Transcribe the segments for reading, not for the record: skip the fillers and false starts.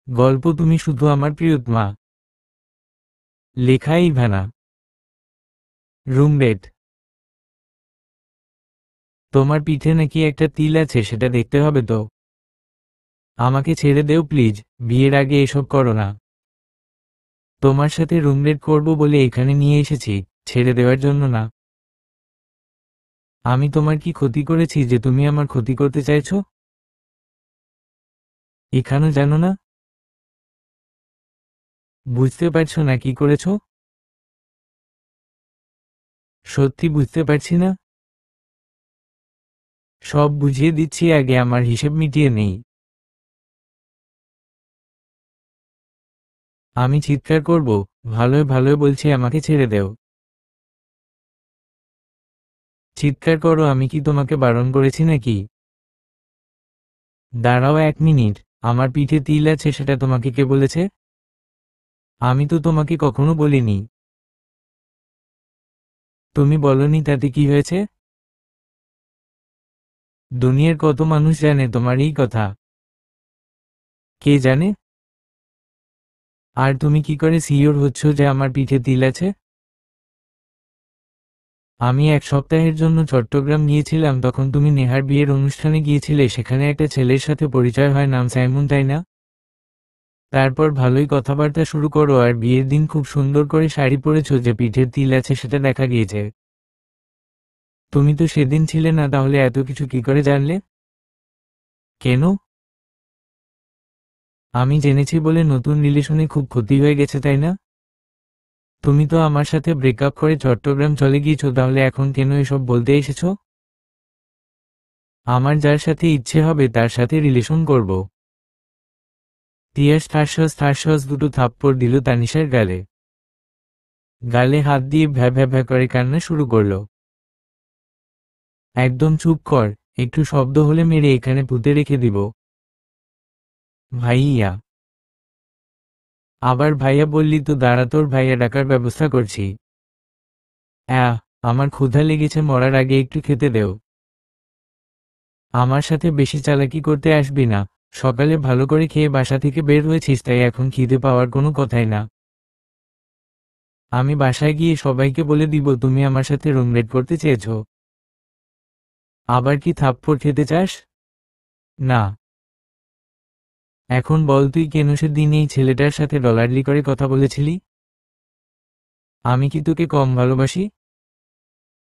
গল্প তুমি শুধু আমার প্রিয়তমা। লেখা ইভানা। রুমমেট। তোমার পিঠে নাকি একটা তিল আছে, সেটা দেখতে হবে তো। আমাকে ছেড়ে দেও প্লিজ, বিয়ের আগে এসব করো না। তোমার সাথে রুমমেট করব বলে এখানে নিয়ে এসেছি, ছেড়ে দেওয়ার জন্য না। আমি তোমার কি ক্ষতি করেছি যে তুমি আমার ক্ষতি করতে চাইছো? এখানে জানো না? বুঝতে পারছো না কি করেছো? সত্যি বুঝতে পারছি না। সব বুঝিয়ে দিচ্ছি, আগে আমার হিসেব মিটিয়ে নেই। আমি চিৎকার করব? ভালোই ভালোই বলছি, আমাকে ছেড়ে দেও। চিৎকার করো, আমি কি তোমাকে বারণ করেছি নাকি? দাঁড়াও 1 মিনিট। আমার পিঠে তিল আছে সেটা তোমাকে কে বলেছে? আমি তো তোমাকে কখনো বলিনি। তুমি বলনি, তাতে কি হয়েছে? দুনিয়ার কত মানুষ জানে তোমার এই কথা? কে জানে? আর তুমি কি করে সিওর হচ্ছ যে আমার পিঠে তিল আছে? আমি 1 সপ্তাহের জন্য চট্টগ্রাম গিয়েছিলাম, তখন তুমি নেহার বিয়ের অনুষ্ঠানে গিয়েছিলে, সেখানে একটা ছেলের সাথে পরিচয় হয়, নাম সাইমন, তাই না? তারপর ভালোই কথাবার্তা শুরু করো, আর বিয়ের দিন খুব সুন্দর করে শাড়ি পরেছো, যে পিঠের তিল আছে সেটা দেখা গিয়েছে। তুমি তো সেদিন ছিলে না, তাহলে এত কিছু কি করে জানলে? কেন? আমি জেনেছি বলে নতুন রিলেশনে খুব ক্ষতি হয়ে গেছে, তাই না? তুমি তো আমার সাথে ব্রেকআপ করে চট্টগ্রাম চলে গিয়েছো, তাহলে এখন কেন এসব বলতে এসেছো? আমার যার সাথে ইচ্ছে হবে তার সাথে রিলেশন করব। তিয়াস ঠাসস ঠাসস দুটো থাপ্পড় দিল তানিশার গালে। গালে হাত দিয়ে ভ্যা ভ্যা ভ্যা করে কান্না শুরু করলো। একদম চুপ কর, একটু শব্দ হলে মেরে এখানে পুঁতে রেখে দিব। ভাইয়া। আবার ভাইয়া বললি তো, দাঁড়া, তোর ভাইয়া ডাকার ব্যবস্থা করছি। আমার ক্ষুধা লেগেছে, মরার আগে একটু খেতে দেও। আমার সাথে বেশি চালাকি করতে আসবি না। সকালে ভালো করে খেয়ে বাসা থেকে বের হয়েছিস, তাই এখন খিদে পাওয়ার কোনো কথাই না। আমি বাসায় গিয়ে সবাইকে বলে দিব তুমি আমার সাথে রুমমেট করতে চেয়েছো। আবার কি থাপ্পড় খেতে চাস? না। এখন বল, তুই কেন সেদিন এই ছেলেটার সাথে ডলারলি করে কথা বলেছিলি? আমি কি তোকে কম ভালোবাসি?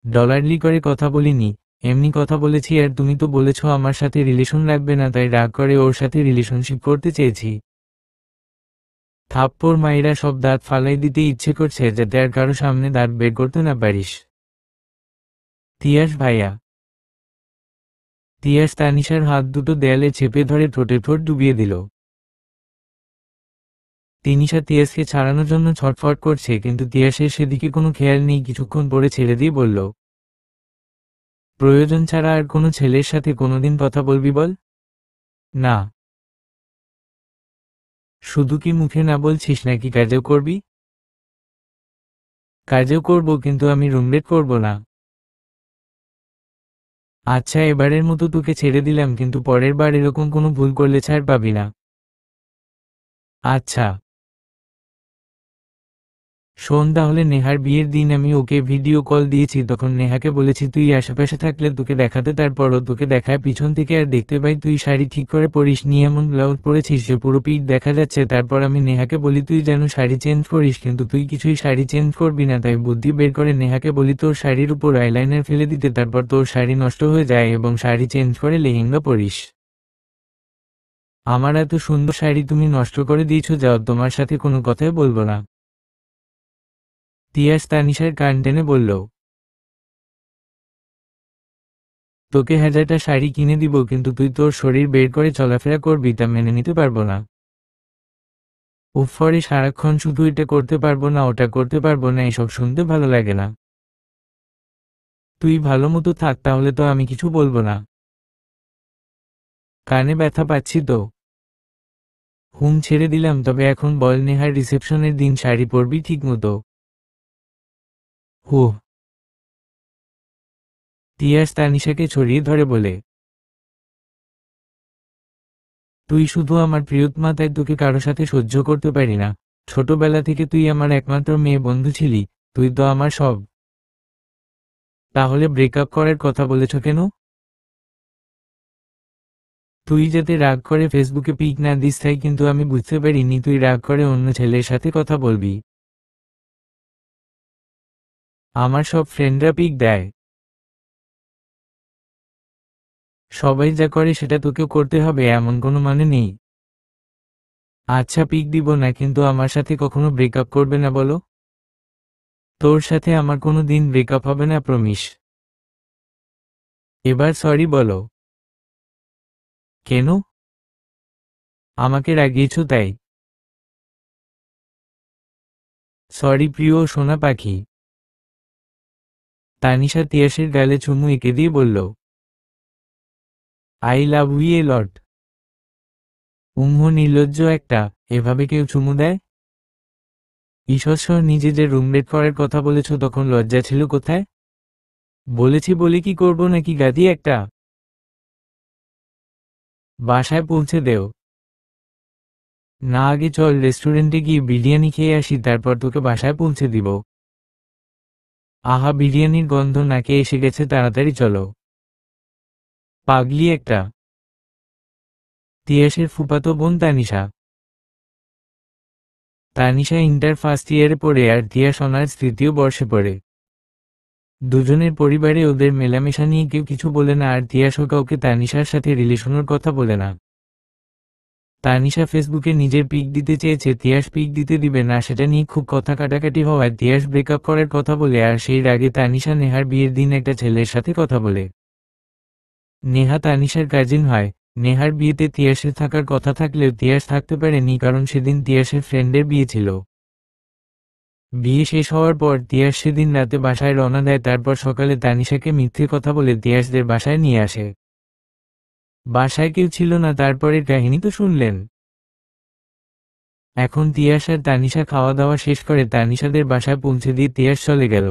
ডলারলি করে কথা বলিনি, এমনি কথা বলেছি, আর তুমি তো বলেছো আমার সাথে রিলেশন রাখবে না, তাই রাগ করে ওর সাথে রিলেশনশিপ করতে চেয়েছি। থাপ্পড় মাইরা সব দাঁত ফালাই দিতে ইচ্ছে করছে, যাতে আর কারো সামনে দাঁত বের করতে না পারিস। তিয়াস ভাইয়া। তিয়াস তানিশার হাত দুটো দেয়ালে চেপে ধরে ঠোঁটে ঠোঁট ডুবিয়ে দিল। তিনিশা তিয়াসকে ছাড়ানোর জন্য ছটফট করছে, কিন্তু তিয়াসের সেদিকে কোনো খেয়াল নেই। কিছুক্ষণ পরে ছেড়ে দিয়ে বলল, প্রয়োজন ছাড়া আর কোনো ছেলের সাথে কোনোদিন কথা বলবি বল? না। শুধু কি মুখে না বলছিস, নাকি কাজেও করবি? কাজেও করব, কিন্তু আমি রুমমেট করব না। আচ্ছা, এবারের মতো তোকে ছেড়ে দিলাম, কিন্তু পরের বার এরকম কোনো ভুল করলে ছাড় পাবি না। আচ্ছা। শোন, তাহলে নেহার বিয়ের দিন আমি ওকে ভিডিও কল দিয়েছি, তখন নেহাকে বলেছি তুই আশেপাশে থাকলে তোকে দেখাতে, তারপরও তোকে দেখায় পিছন থেকে, আর দেখতে পাই তুই শাড়ি ঠিক করে পরিস নি, এমন ব্লাউজ পরেছিস যে পুরো পিঠ দেখা যাচ্ছে। তারপর আমি নেহাকে বলি তুই যেন শাড়ি চেঞ্জ করিস, কিন্তু তুই কিছুই শাড়ি চেঞ্জ করবি না, তাই বুদ্ধি বের করে নেহাকে বলি তোর শাড়ির উপর আইলাইনার ফেলে দিতে, তারপর তোর শাড়ি নষ্ট হয়ে যায় এবং শাড়ি চেঞ্জ করে লেহেঙ্গা পরিস। আমার এত সুন্দর শাড়ি তুমি নষ্ট করে দিয়েছো, যাও, তোমার সাথে কোনো কথাই বলবো না। তিয়াস তানিশার কান টেনে বলল, তোকে 1000টা শাড়ি কিনে দিব, কিন্তু তুই তোর শরীর বের করে চলাফেরা করবি, তা মেনে নিতে পারবো না। উফরে সারাক্ষণ শুধু এটা করতে পারবো না, ওটা করতে পারবো না, এসব শুনতে ভালো লাগে না। তুই ভালো মতো থাক, তাহলে তো আমি কিছু বলবো না। কানে ব্যথা পাচ্ছি তো। ছেড়ে দিলাম, তবে এখন বল, নেহার রিসেপশনের দিন শাড়ি পরবি ঠিক মতো? হুহ। তিয়াস তানিশাকে ছড়িয়ে ধরে বলে, তুই শুধু আমার প্রিয়তমা, তাই তোকে কারো সাথে সহ্য করতে পারি না। ছোটবেলা থেকে তুই আমার একমাত্র মেয়ে বন্ধু ছিলি, তুই তো আমার সব। তাহলে ব্রেকআপ করার কথা বলেছ কেন? তুই যাতে রাগ করে ফেসবুকে পিক না দিস তাই, কিন্তু আমি বুঝতে পারিনি তুই রাগ করে অন্য ছেলের সাথে কথা বলবি। আমার সব ফ্রেন্ডরা পিক দেয়। সবাই যা করে সেটা তোকেও করতে হবে এমন কোনো মানে নেই। আচ্ছা পিক দিব না, কিন্তু আমার সাথে কখনো ব্রেকআপ করবে না বলো? তোর সাথে আমার কোনো দিন ব্রেকআপ হবে না, প্রমিস। এবার সরি বলো। কেন? আমাকে রাগিয়েছ তাই? সরি প্রিয় সোনা পাখি। তানিশা তিয়াসের গালে চুমু এঁকে দিয়ে বলল, আই লাভ ইউ এ লট। নির্লজ্জ একটা, এভাবে কেউ চুমু দেয়? ঈশ্বর, নিজে যে রুমমেট করার কথা বলেছ তখন লজ্জা ছিল কোথায়? বলেছি বলে কি করব নাকি গাদি একটা? বাসায় পৌঁছে দেও। না, আগে চল রেস্টুরেন্টে গিয়ে বিরিয়ানি খেয়ে আসি, তারপর তোকে বাসায় পৌঁছে দিব। আহা, বিরিয়ানির গন্ধ নাকে এসে গেছে, তাড়াতাড়ি চলো। পাগলি একটা। তিয়াসের ফুফাতো বোন তানিশা। তানিশা ইন্টার ফার্স্ট ইয়ারে পড়ে আর তিয়াস অনার্স তৃতীয় বর্ষে পড়ে। দুজনের পরিবারে ওদের মেলামেশা নিয়ে কেউ কিছু বলে না, আর তিয়াসও কাউকে তানিশার সাথে রিলেশনের কথা বলে না। তানিশা ফেসবুকে নিজের পিক দিতে চেয়েছে, তিয়াস পিক দিতে দিবে না, সেটা নিয়ে খুব কথা কাটাকাটি হওয়ায় তিয়াস ব্রেকআপ করার কথা বলে, আর সেই আগে তানিশা নেহার বিয়ের দিন একটা ছেলের সাথে কথা বলে। নেহা তানিশার কাজিন হয়। নেহার বিয়েতে তিয়াসের থাকার কথা থাকলেও তিয়াস থাকতে পারেনি, কারণ সেদিন তিয়াসের ফ্রেন্ডের বিয়ে ছিল। বিয়ে শেষ হওয়ার পর তিয়াস সেদিন রাতে বাসায় রওনা দেয়, তারপর সকালে তানিশাকে মিথ্যে কথা বলে তিয়াসদের বাসায় নিয়ে আসে। বাসায় কেউ ছিল না, তারপরের কাহিনী তো শুনলেন। এখন তিয়াস আর তানিশা খাওয়া দাওয়া শেষ করে তানিশাদের বাসায় পৌঁছে দিয়ে তিয়াস চলে গেল।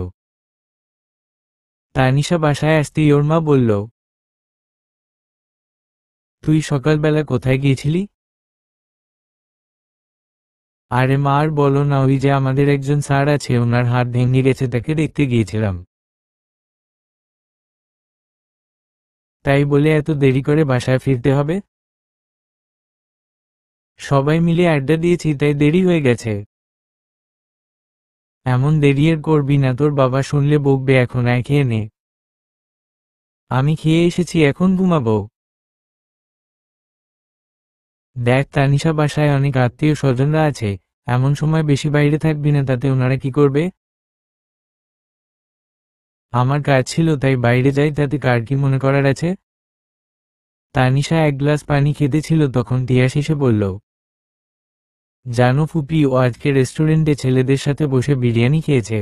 তানিশা বাসায় আসতেই ওর মা বলল, তুই সকালবেলা কোথায় গিয়েছিলি? আরে মা আর বলো না, ওই যে আমাদের একজন স্যার আছে, ওনার হাত ভেঙে গেছে, তাকে দেখতে গিয়েছিলাম। তাই বলে এত দেরি করে বাসায় ফিরতে হবে? সবাই মিলে আড্ডা দিয়েছি তাই দেরি হয়ে গেছে। এমন দেরি আর করবি না, তোর বাবা শুনলে বকবে, এখন আয় খেয়ে নে। আমি খেয়ে এসেছি, এখন ঘুমাবো। দেখ তানিশা, বাসায় অনেক আত্মীয় স্বজনরা আছে, এমন সময় বেশি বাইরে থাকবি না, তাতে ওনারা কি করবে? আমার কাজ ছিল তাই বাইরে যাই, তাতে কার কি মনে করার আছে? তানিশা এক গ্লাস পানি খেতে ছিল, তখন তিয়াস এসে বলল, জানো ফুপি, ও আজকে রেস্টুরেন্টে ছেলেদের সাথে বসে বিরিয়ানি খেয়েছে।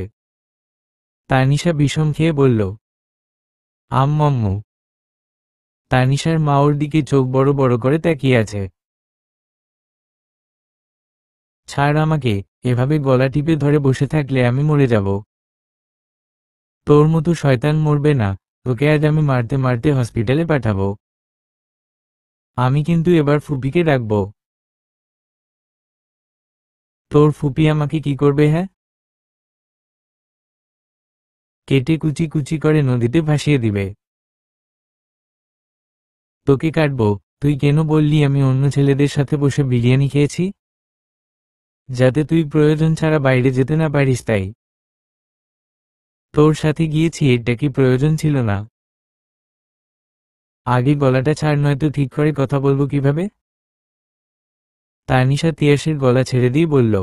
তানিশা বিষম খেয়ে বলল, আম্মু। তানিশার মা ওর দিকে চোখ বড় বড় করে তাকিয়ে আছে। ছাড় আমাকে, এভাবে গলা টিপে ধরে বসে থাকলে আমি মরে যাব। তোর মতো শয়তান মরবে না, তোকে আজ আমি মারতে মারতে হসপিটালে পাঠাবো। আমি কিন্তু এবার ফুপিকে ডাকবো। তোর ফুপি আমাকে কি করবে? হ্যাঁ, কেটে কুচি কুচি করে নদীতে ভাসিয়ে দিবে। তোকে কাটবো। তুই কেন বললি আমি অন্য ছেলেদের সাথে বসে বিরিয়ানি খেয়েছি? যাতে তুই প্রয়োজন ছাড়া বাইরে যেতে না পারিস তাই। তোর সাথে গিয়েছি, এটা কি প্রয়োজন ছিল না? আগে গলাটা ছাড়, নয়তো ঠিক করে কথা বলবো কিভাবে? তানিশা তিয়াসের গলা ছেড়ে দিয়ে বলল,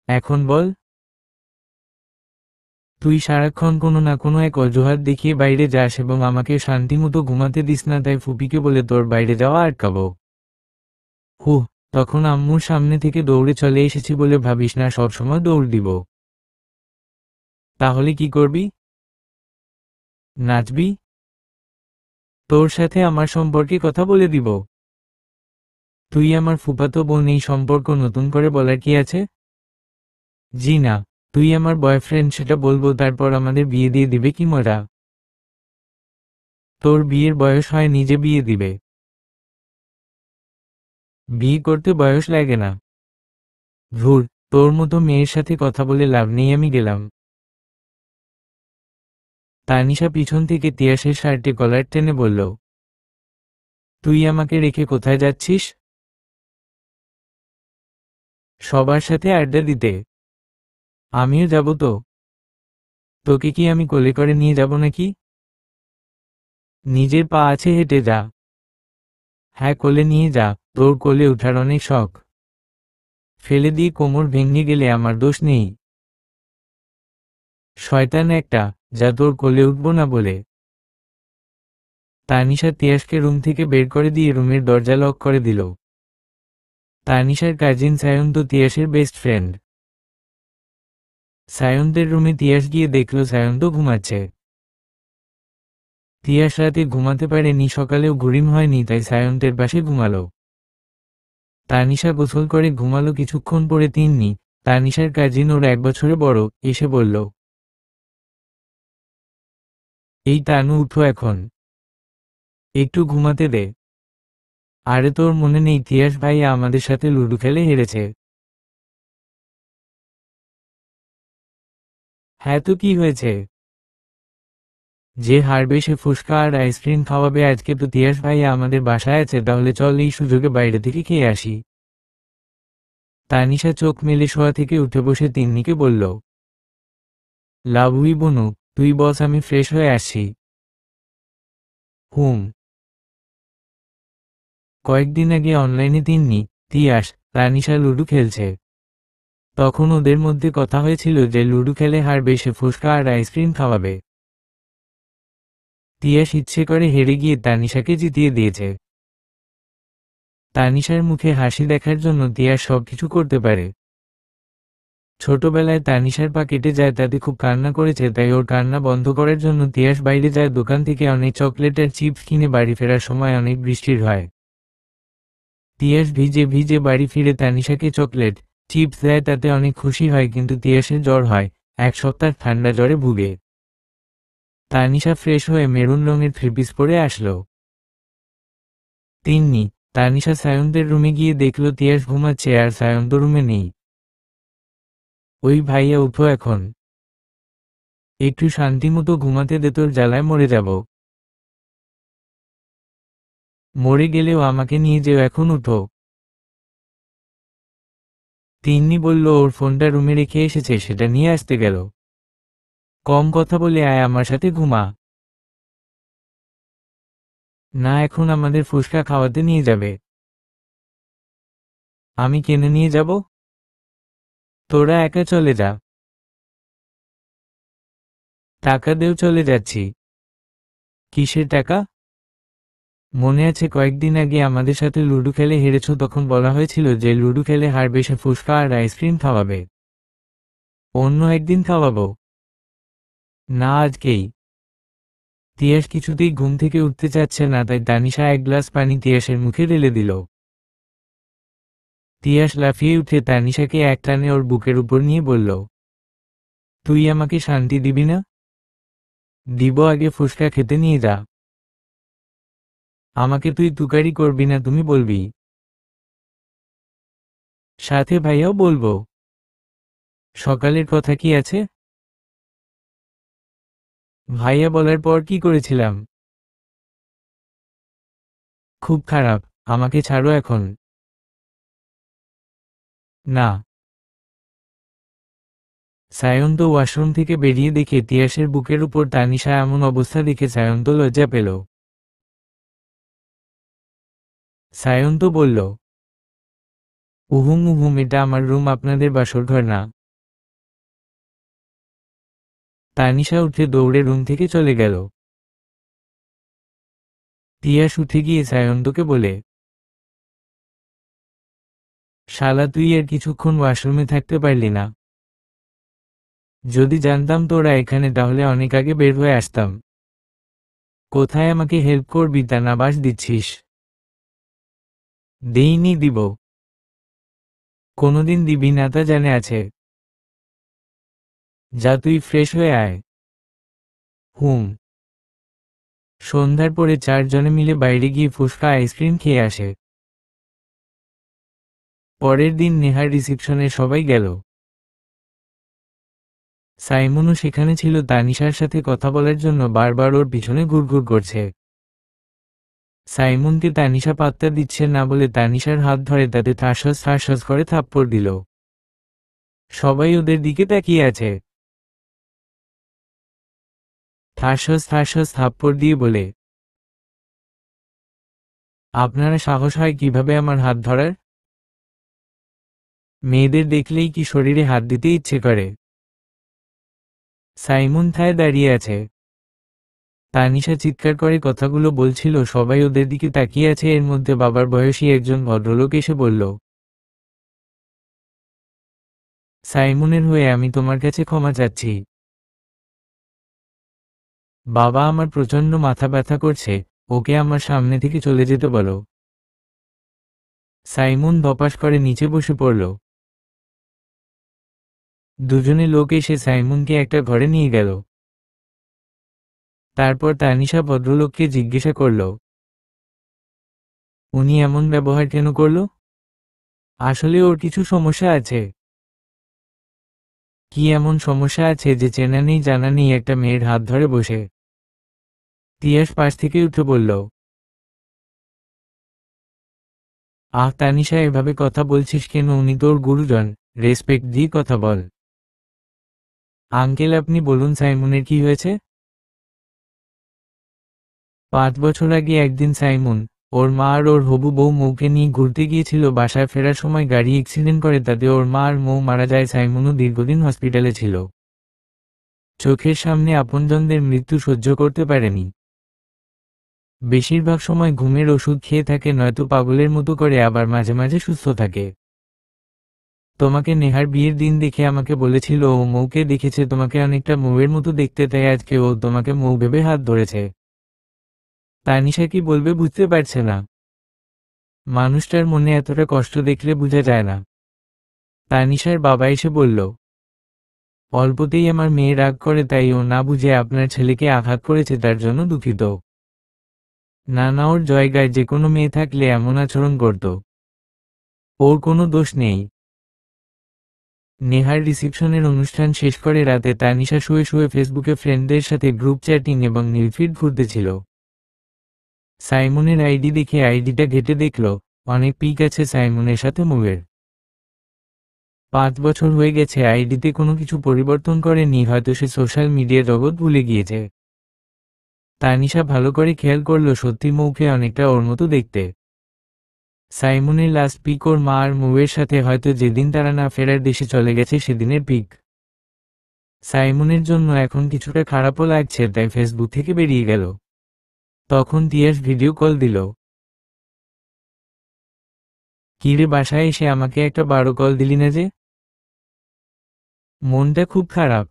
এখন বল। তুই সারাক্ষণ কোনো না কোনো এক অজুহাত দেখিয়ে বাইরে যাস এবং আমাকে শান্তিমতো ঘুমাতে দিস না, তাই ফুপিকে বলে তোর বাইরে যাওয়া আটকাবো। হুহ, তখন আম্মুর সামনে থেকে দৌড়ে চলে এসেছি বলে ভাবিস না সবসময় দৌড় দিব। তাহলে কি করবি? নাচবি? তোর সাথে আমার সম্পর্কে কথা বলে দিব। তুই আমার ফুফাতো বোন, এই সম্পর্ক নতুন করে বলার কি আছে? জি না। তুই আমার বয়ফ্রেন্ড সেটা বলবো, তারপর আমাদের বিয়ে দিয়ে দিবে কি মজা? তোর বিয়ের বয়স হয়, নিজে বিয়ে দিবে। বিয়ে করতে বয়স লাগে না। ধুর, তোর মতো মেয়ের সাথে কথা বলে লাভ নেই, আমি গেলাম। তানিশা পিছন থেকে তিয়াসের শার্টে কলার টেনে বলল, তুই আমাকে রেখে কোথায় যাচ্ছিস? সবার সাথে আড্ডা দিতে। আমিও যাব তো। তোকে কি আমি কোলে করে নিয়ে যাব নাকি? নিজের পা আছে, হেঁটে যা। হ্যাঁ, কোলে নিয়ে যা, তোর কোলে ওঠার অনেক শখ। ফেলে দিয়ে কোমর ভেঙে গেলে আমার দোষ নেই। শয়তান একটা, যা তোর কোলে উঠব না বলে। তানিশা তিয়াসকে রুম থেকে বের করে দিয়ে রুমের দরজা লক করে দিল। তানিশার কাজিন সায়ন্ত তিয়াসের বেস্ট ফ্রেন্ড। সায়ন্তের রুমে তিয়াস গিয়ে দেখল সায়ন্ত ঘুমাচ্ছে। তিয়াস রাতে ঘুমাতে পারেনি, সকালেও ঘুরিম হয়নি, তাই সায়ন্তের পাশে ঘুমালো। তানিশা গোসল করে ঘুমালো। কিছুক্ষণ পরে তিন্নি, তানিশার কাজিন, ওর 1 বছরে বড়, এসে বলল, এই তানু, উঠো এখন, একটু ঘুমাতে দে। আরে তোর মনে নেই তিয়াস ভাইয়া আমাদের সাথে লুডো খেলে হেরেছে? হ্যাঁ তো কি হয়েছে? যে হারবে সে ফুচকা আর আইসক্রিম খাওয়াবে। আজকে তো তিয়াস ভাইয়া আমাদের বাসায় আছে, তাহলে চল এই সুযোগে বাইরে থেকে খেয়ে আসি। তানিশা চোখ মেলে শোয়া থেকে উঠে বসে তিন্নিকে বলল, লাভুই বনু, তুই বস, আমি ফ্রেশ হয়ে আসছি। হুম। কয়েকদিন আগে অনলাইনে তিন্নি, তিয়াস, তানিশা লুডো খেলছে। তখন ওদের মধ্যে কথা হয়েছিল যে লুডো খেলে হারবে সে ফুচকা আর আইসক্রিম খাওয়াবে। তিয়াস ইচ্ছে করে হেরে গিয়ে তানিশাকে জিতিয়ে দিয়েছে। তানিশার মুখে হাসি দেখার জন্য তিয়াস সবকিছু করতে পারে। ছোটবেলায় তানিশার পা কেটে যায়, তাতে খুব কান্না করেছে, তাই ওর কান্না বন্ধ করার জন্য তিয়াস বাইরে যায়, দোকান থেকে অনেক চকলেট আর চিপস কিনে। বাড়ি ফেরার সময় অনেক বৃষ্টির হয়। তিয়াস ভিজে ভিজে বাড়ি ফিরে তানিশাকে চকলেট, চিপস দেয়, তাতে অনেক খুশি হয়, কিন্তু তিয়াসের জ্বর হয়। 1 সপ্তাহ ঠান্ডা জ্বরে ভুগে। তানিশা ফ্রেশ হয়ে মেরুন রঙের থ্রিপিস পরে আসলো। তিন্নি, তানিশা সায়ন্তের রুমে গিয়ে দেখল তিয়াস ঘুমাচ্ছে আর সায়ন্ত রুমে নেই। ওই ভাইয়া, উঠো এখন, একটু শান্তিমতো ঘুমাতে দে, তোর জ্বালায় মরে যাব। মরে গেলেও আমাকে নিয়ে যেও, এখন উঠো। তিন্নি বলল ওর ফোনটা রুমে রেখে এসেছে, সেটা নিয়ে আসতে গেল। কম কথা বলে আয়, আমার সাথে ঘুমা। না, এখন আমাদের ফুচকা খাওয়াতে নিয়ে যাবে। আমি কিনে নিয়ে যাব? তোরা একা চলে যা। টাকা দেও, চলে যাচ্ছি। কিসের টাকা? মনে আছে কয়েকদিন আগে আমাদের সাথে লুডো খেলে হেরেছো, তখন বলা হয়েছিল যে লুডো খেলে হারবে সে ফুচকা আর আইসক্রিম খাওয়াবে। অন্য একদিন খাওয়াবো। না, আজকেই। তিয়াস কিছুতেই ঘুম থেকে উঠতে চাচ্ছে না, তাই তানিশা 1 গ্লাস পানি তিয়াসের মুখে ঢেলে দিল। তিয়াস লাফিয়ে উঠে তানিশাকে এক টানে ওর বুকের উপর নিয়ে বলল, তুই আমাকে শান্তি দিবি না? দিব, আগে ফুচকা খেতে নিয়ে যা। আমাকে তুই তুকারি করবি না, তুমি বলবি। সাথে ভাইয়াও বলবো। সকালের কথা কি আছে? ভাইয়া বলার পর কি করেছিলাম? খুব খারাপ, আমাকে ছাড়ো এখন। না। সায়ন্ত ওয়াশরুম থেকে বেরিয়ে দেখে তিয়াসের বুকের উপর তানিশা, এমন অবস্থা দেখে সায়ন্ত লজ্জা পেল। সায়ন্ত বলল, উহুম উহুম, এটা আমার রুম, আপনাদের বাসর ঘর না। তানিশা উঠে দৌড়ে রুম থেকে চলে গেল। তিয়াস উঠে গিয়ে সায়ন্তকে বলে, শালা, তুই আর কিছুক্ষণ ওয়াশরুমে থাকতে পারলি না? যদি জানতাম তোরা এখানে, তাহলে অনেক আগে বের হয়ে আসতাম। কোথায় আমাকে হেল্প করবি তা না বাস দিচ্ছিস? দেইনি, দিব। কোনোদিন দিবি না তা জানে আছে। যা, তুই ফ্রেশ হয়ে আয়। হুম। সন্ধ্যার পরে 4 জনে মিলে বাইরে গিয়ে ফুচকা আইসক্রিম খেয়ে আসে। পরের দিন নেহার রিসেপশনে সবাই গেল। সাইমনও সেখানে ছিল, তানিশার সাথে কথা বলার জন্য বারবার ওর পিছনে ঘুরঘুর করছে। সাইমনকে তানিশা পাত্তা দিচ্ছে না বলে তানিশার হাত ধরে তাতে ঠাসঠাস ঠাসঠাস করে থাপ্পড় দিল। সবাই ওদের দিকে তাকিয়ে আছে। ঠাসঠাস ঠাসঠাস থাপ্পড় দিয়ে বলে, আপনারা সাহস হয় কিভাবে আমার হাত ধরার? মেয়েদের দেখলেই কি শরীরে হাত দিতে ইচ্ছে করে? সাইমন থায় দাঁড়িয়ে আছে। তানিশা চিৎকার করে কথাগুলো বলছিল, সবাই ওদের দিকে তাকিয়ে আছে। এর মধ্যে বাবার বয়সী একজন ভদ্রলোক এসে বলল, সাইমনের হয়ে আমি তোমার কাছে ক্ষমা চাচ্ছি। বাবা, আমার প্রচণ্ড মাথা ব্যথা করছে, ওকে আমার সামনে থেকে চলে যেতে বলো। সাইমন ধপাস করে নিচে বসে পড়ল। দুজনে লোক এসে সাইমনকে একটা ঘরে নিয়ে গেল। তারপর তানিশা ভদ্রলোককে জিজ্ঞাসা করল, উনি এমন ব্যবহার কেন করল? আসলে ওর কিছু সমস্যা আছে। কি এমন সমস্যা আছে যে চেনা নেই জানা নেই একটা মেয়ের হাত ধরে বসে? তিয়াস পাশ থেকে উঠে বলল, আহ তানিশা, এভাবে কথা বলছিস কেন? উনি তোর গুরুজন, রেসপেক্ট দিয়ে কথা বল। আঙ্কেল, আপনি বলুন সাইমনের কি হয়েছে? 5 বছর আগে একদিন সাইমন, ওর মা আর ওর হবু বউ মৌকে নিয়ে ঘুরতে গিয়েছিল। বাসায় ফেরার সময় গাড়ি অ্যাক্সিডেন্ট করে, তাতে ওর মা আর মৌ মারা যায়। সাইমনও দীর্ঘদিন হসপিটালে ছিল। চোখের সামনে আপনজনদের মৃত্যু সহ্য করতে পারেনি। বেশিরভাগ সময় ঘুমের ওষুধ খেয়ে থাকে, নয়তো পাগলের মতো করে, আবার মাঝে মাঝে সুস্থ থাকে। তোমাকে নেহার বিয়ের দিন দেখে আমাকে বলেছিল ও মৌকে দেখেছে, তোমাকে অনেকটা মৌয়ের মতো দেখতে, তাই আজকে ও তোমাকে মৌ ভেবে হাত ধরেছে। তানিশা কি বলবে বুঝতে পারছে না। মানুষটার মনে এতটা কষ্ট দেখলে বোঝা যায় না। তানিশার বাবা এসে বলল, অল্পতেই আমার মেয়ে রাগ করে, তাই ও না বুঝে আপনার ছেলেকে আঘাত করেছে, তার জন্য দুঃখিত। না না, ওর জায়গায় যে কোনো মেয়ে থাকলে এমন আচরণ করত। ওর কোনো দোষ নেই। নেহার রিসেপশনের অনুষ্ঠান শেষ করে রাতে তানিশা শুয়ে শুয়ে ফেসবুকে ফ্রেন্ডদের সাথে গ্রুপ চ্যাটিং এবং নিউফিড ঘুরতেছিল। সাইমনের আইডি দেখে আইডিটা ঘেটে দেখল, অনেক পিক আছে সাইমনের সাথে মৌয়ের। 5 বছর হয়ে গেছে, আইডিতে কোনো কিছু পরিবর্তন করেনি, হয়তো সে সোশ্যাল মিডিয়া জগৎ ভুলে গিয়েছে। তানিশা ভালো করে খেয়াল করলো, সত্যি মৌকে অনেকটা ওর মতো দেখতে। সাইমনের লাস্ট পিক ওর মা আর মৌয়ের সাথে, হয়তো যেদিন তারা না ফেরার দেশে চলে গেছে সেদিনের পিক। সাইমনের জন্য এখন কিছুটা খারাপও লাগছে, তাই ফেসবুক থেকে বেরিয়ে গেল। তখন তিয়াস ভিডিও কল দিল। কিরে, বাসায় এসে আমাকে একটা 12 কল দিলি না যে? মনটা খুব খারাপ।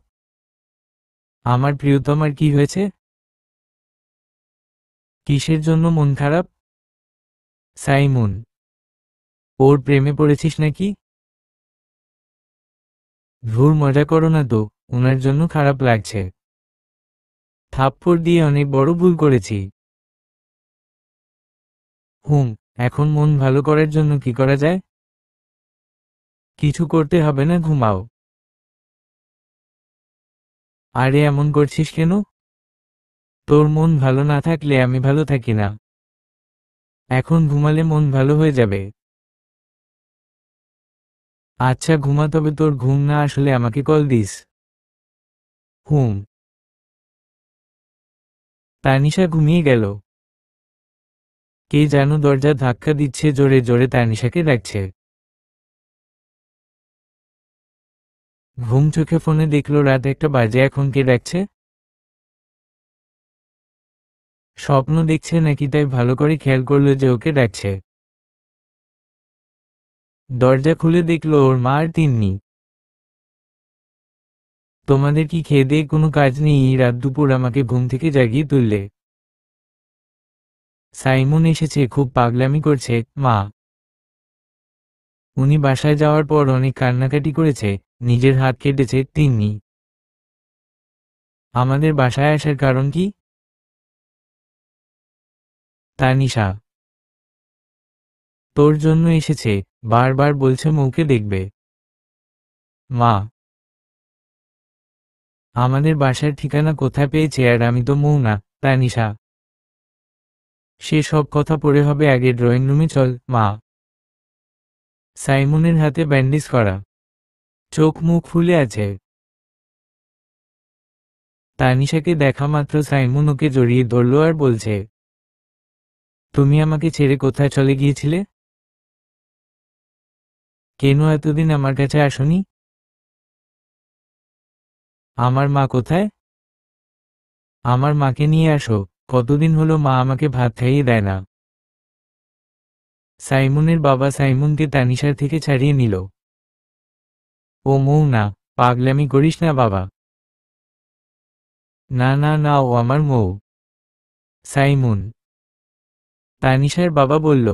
আমার প্রিয়তমার কি হয়েছে? কিসের জন্য মন খারাপ? সাইমন, ওর প্রেমে পড়েছিস নাকি? ধুর, মজা করো না তো, ওনার জন্য খারাপ লাগছে। থাপ্পড় দিয়ে অনেক বড় ভুল করেছি। এখন মন ভালো করার জন্য কি করা যায়? কিছু করতে হবে না, ঘুমাও। আরে এমন করছিস কেন? তোর মন ভালো না থাকলে আমি ভালো থাকি না। এখন ঘুমালে মন ভালো হয়ে যাবে। আচ্ছা ঘুমা, তবে তোর ঘুম না আসলে আমাকে কল দিস। হুম। তানিশা ঘুমিয়ে গেল। কে যেন দরজা ধাক্কা দিচ্ছে জোরে জোরে, তানিশাকে ডাকছে। ঘুম চোখে ফোনে দেখলো রাত 1টা বাজে, এখন কে ডাকছে? স্বপ্ন দেখছে নাকি, তাই ভালো করে খেয়াল করলো যে ওকে ডাকছে। দরজা খুলে দেখলো ওর মা আর তিন্নি। তোমাদের কি খেয়ে দিয়ে কোনো কাজ নেই? এই রাত দুপুর আমাকে ঘুম থেকে জাগিয়ে তুললে। সাইমন এসেছে, খুব পাগলামি করছে। মা, উনি বাসায় যাওয়ার পর অনেক কান্নাকাটি করেছে, নিজের হাত কেটেছে। তিন্নি, আমাদের বাসায় আসার কারণ কি? তানিশা, তোর জন্য এসেছে। বারবার বলছে মৌকে দেখবে। মা, আমাদের বাসার ঠিকানা কোথায় পেয়েছে? আর আমি তো মৌ না, তানিশা। সে সব কথা পরে হবে, আগে ড্রয়িং রুমে চল। মা, সাইমনের হাতে ব্যান্ডেজ করা, চোখ মুখ ফুলে আছে। তানিশাকে দেখা মাত্র সাইমন ওকে জড়িয়ে ধরল আর বলছে, তুমি আমাকে ছেড়ে কোথায় চলে গিয়েছিলে? কেন এতদিন আমার কাছে আসনি? আমার মা কোথায়? আমার মাকে নিয়ে আসো। কতদিন হলো মা আমাকে ভাত খাইয়ে দেয় না। সাইমনের বাবা সাইমনকে তানিশার থেকে ছাড়িয়ে নিল। ও মৌ না, পাগলামি করিস না বাবা। না না না, ও আমার মৌ। সাইমন, তানিশার বাবা বলল।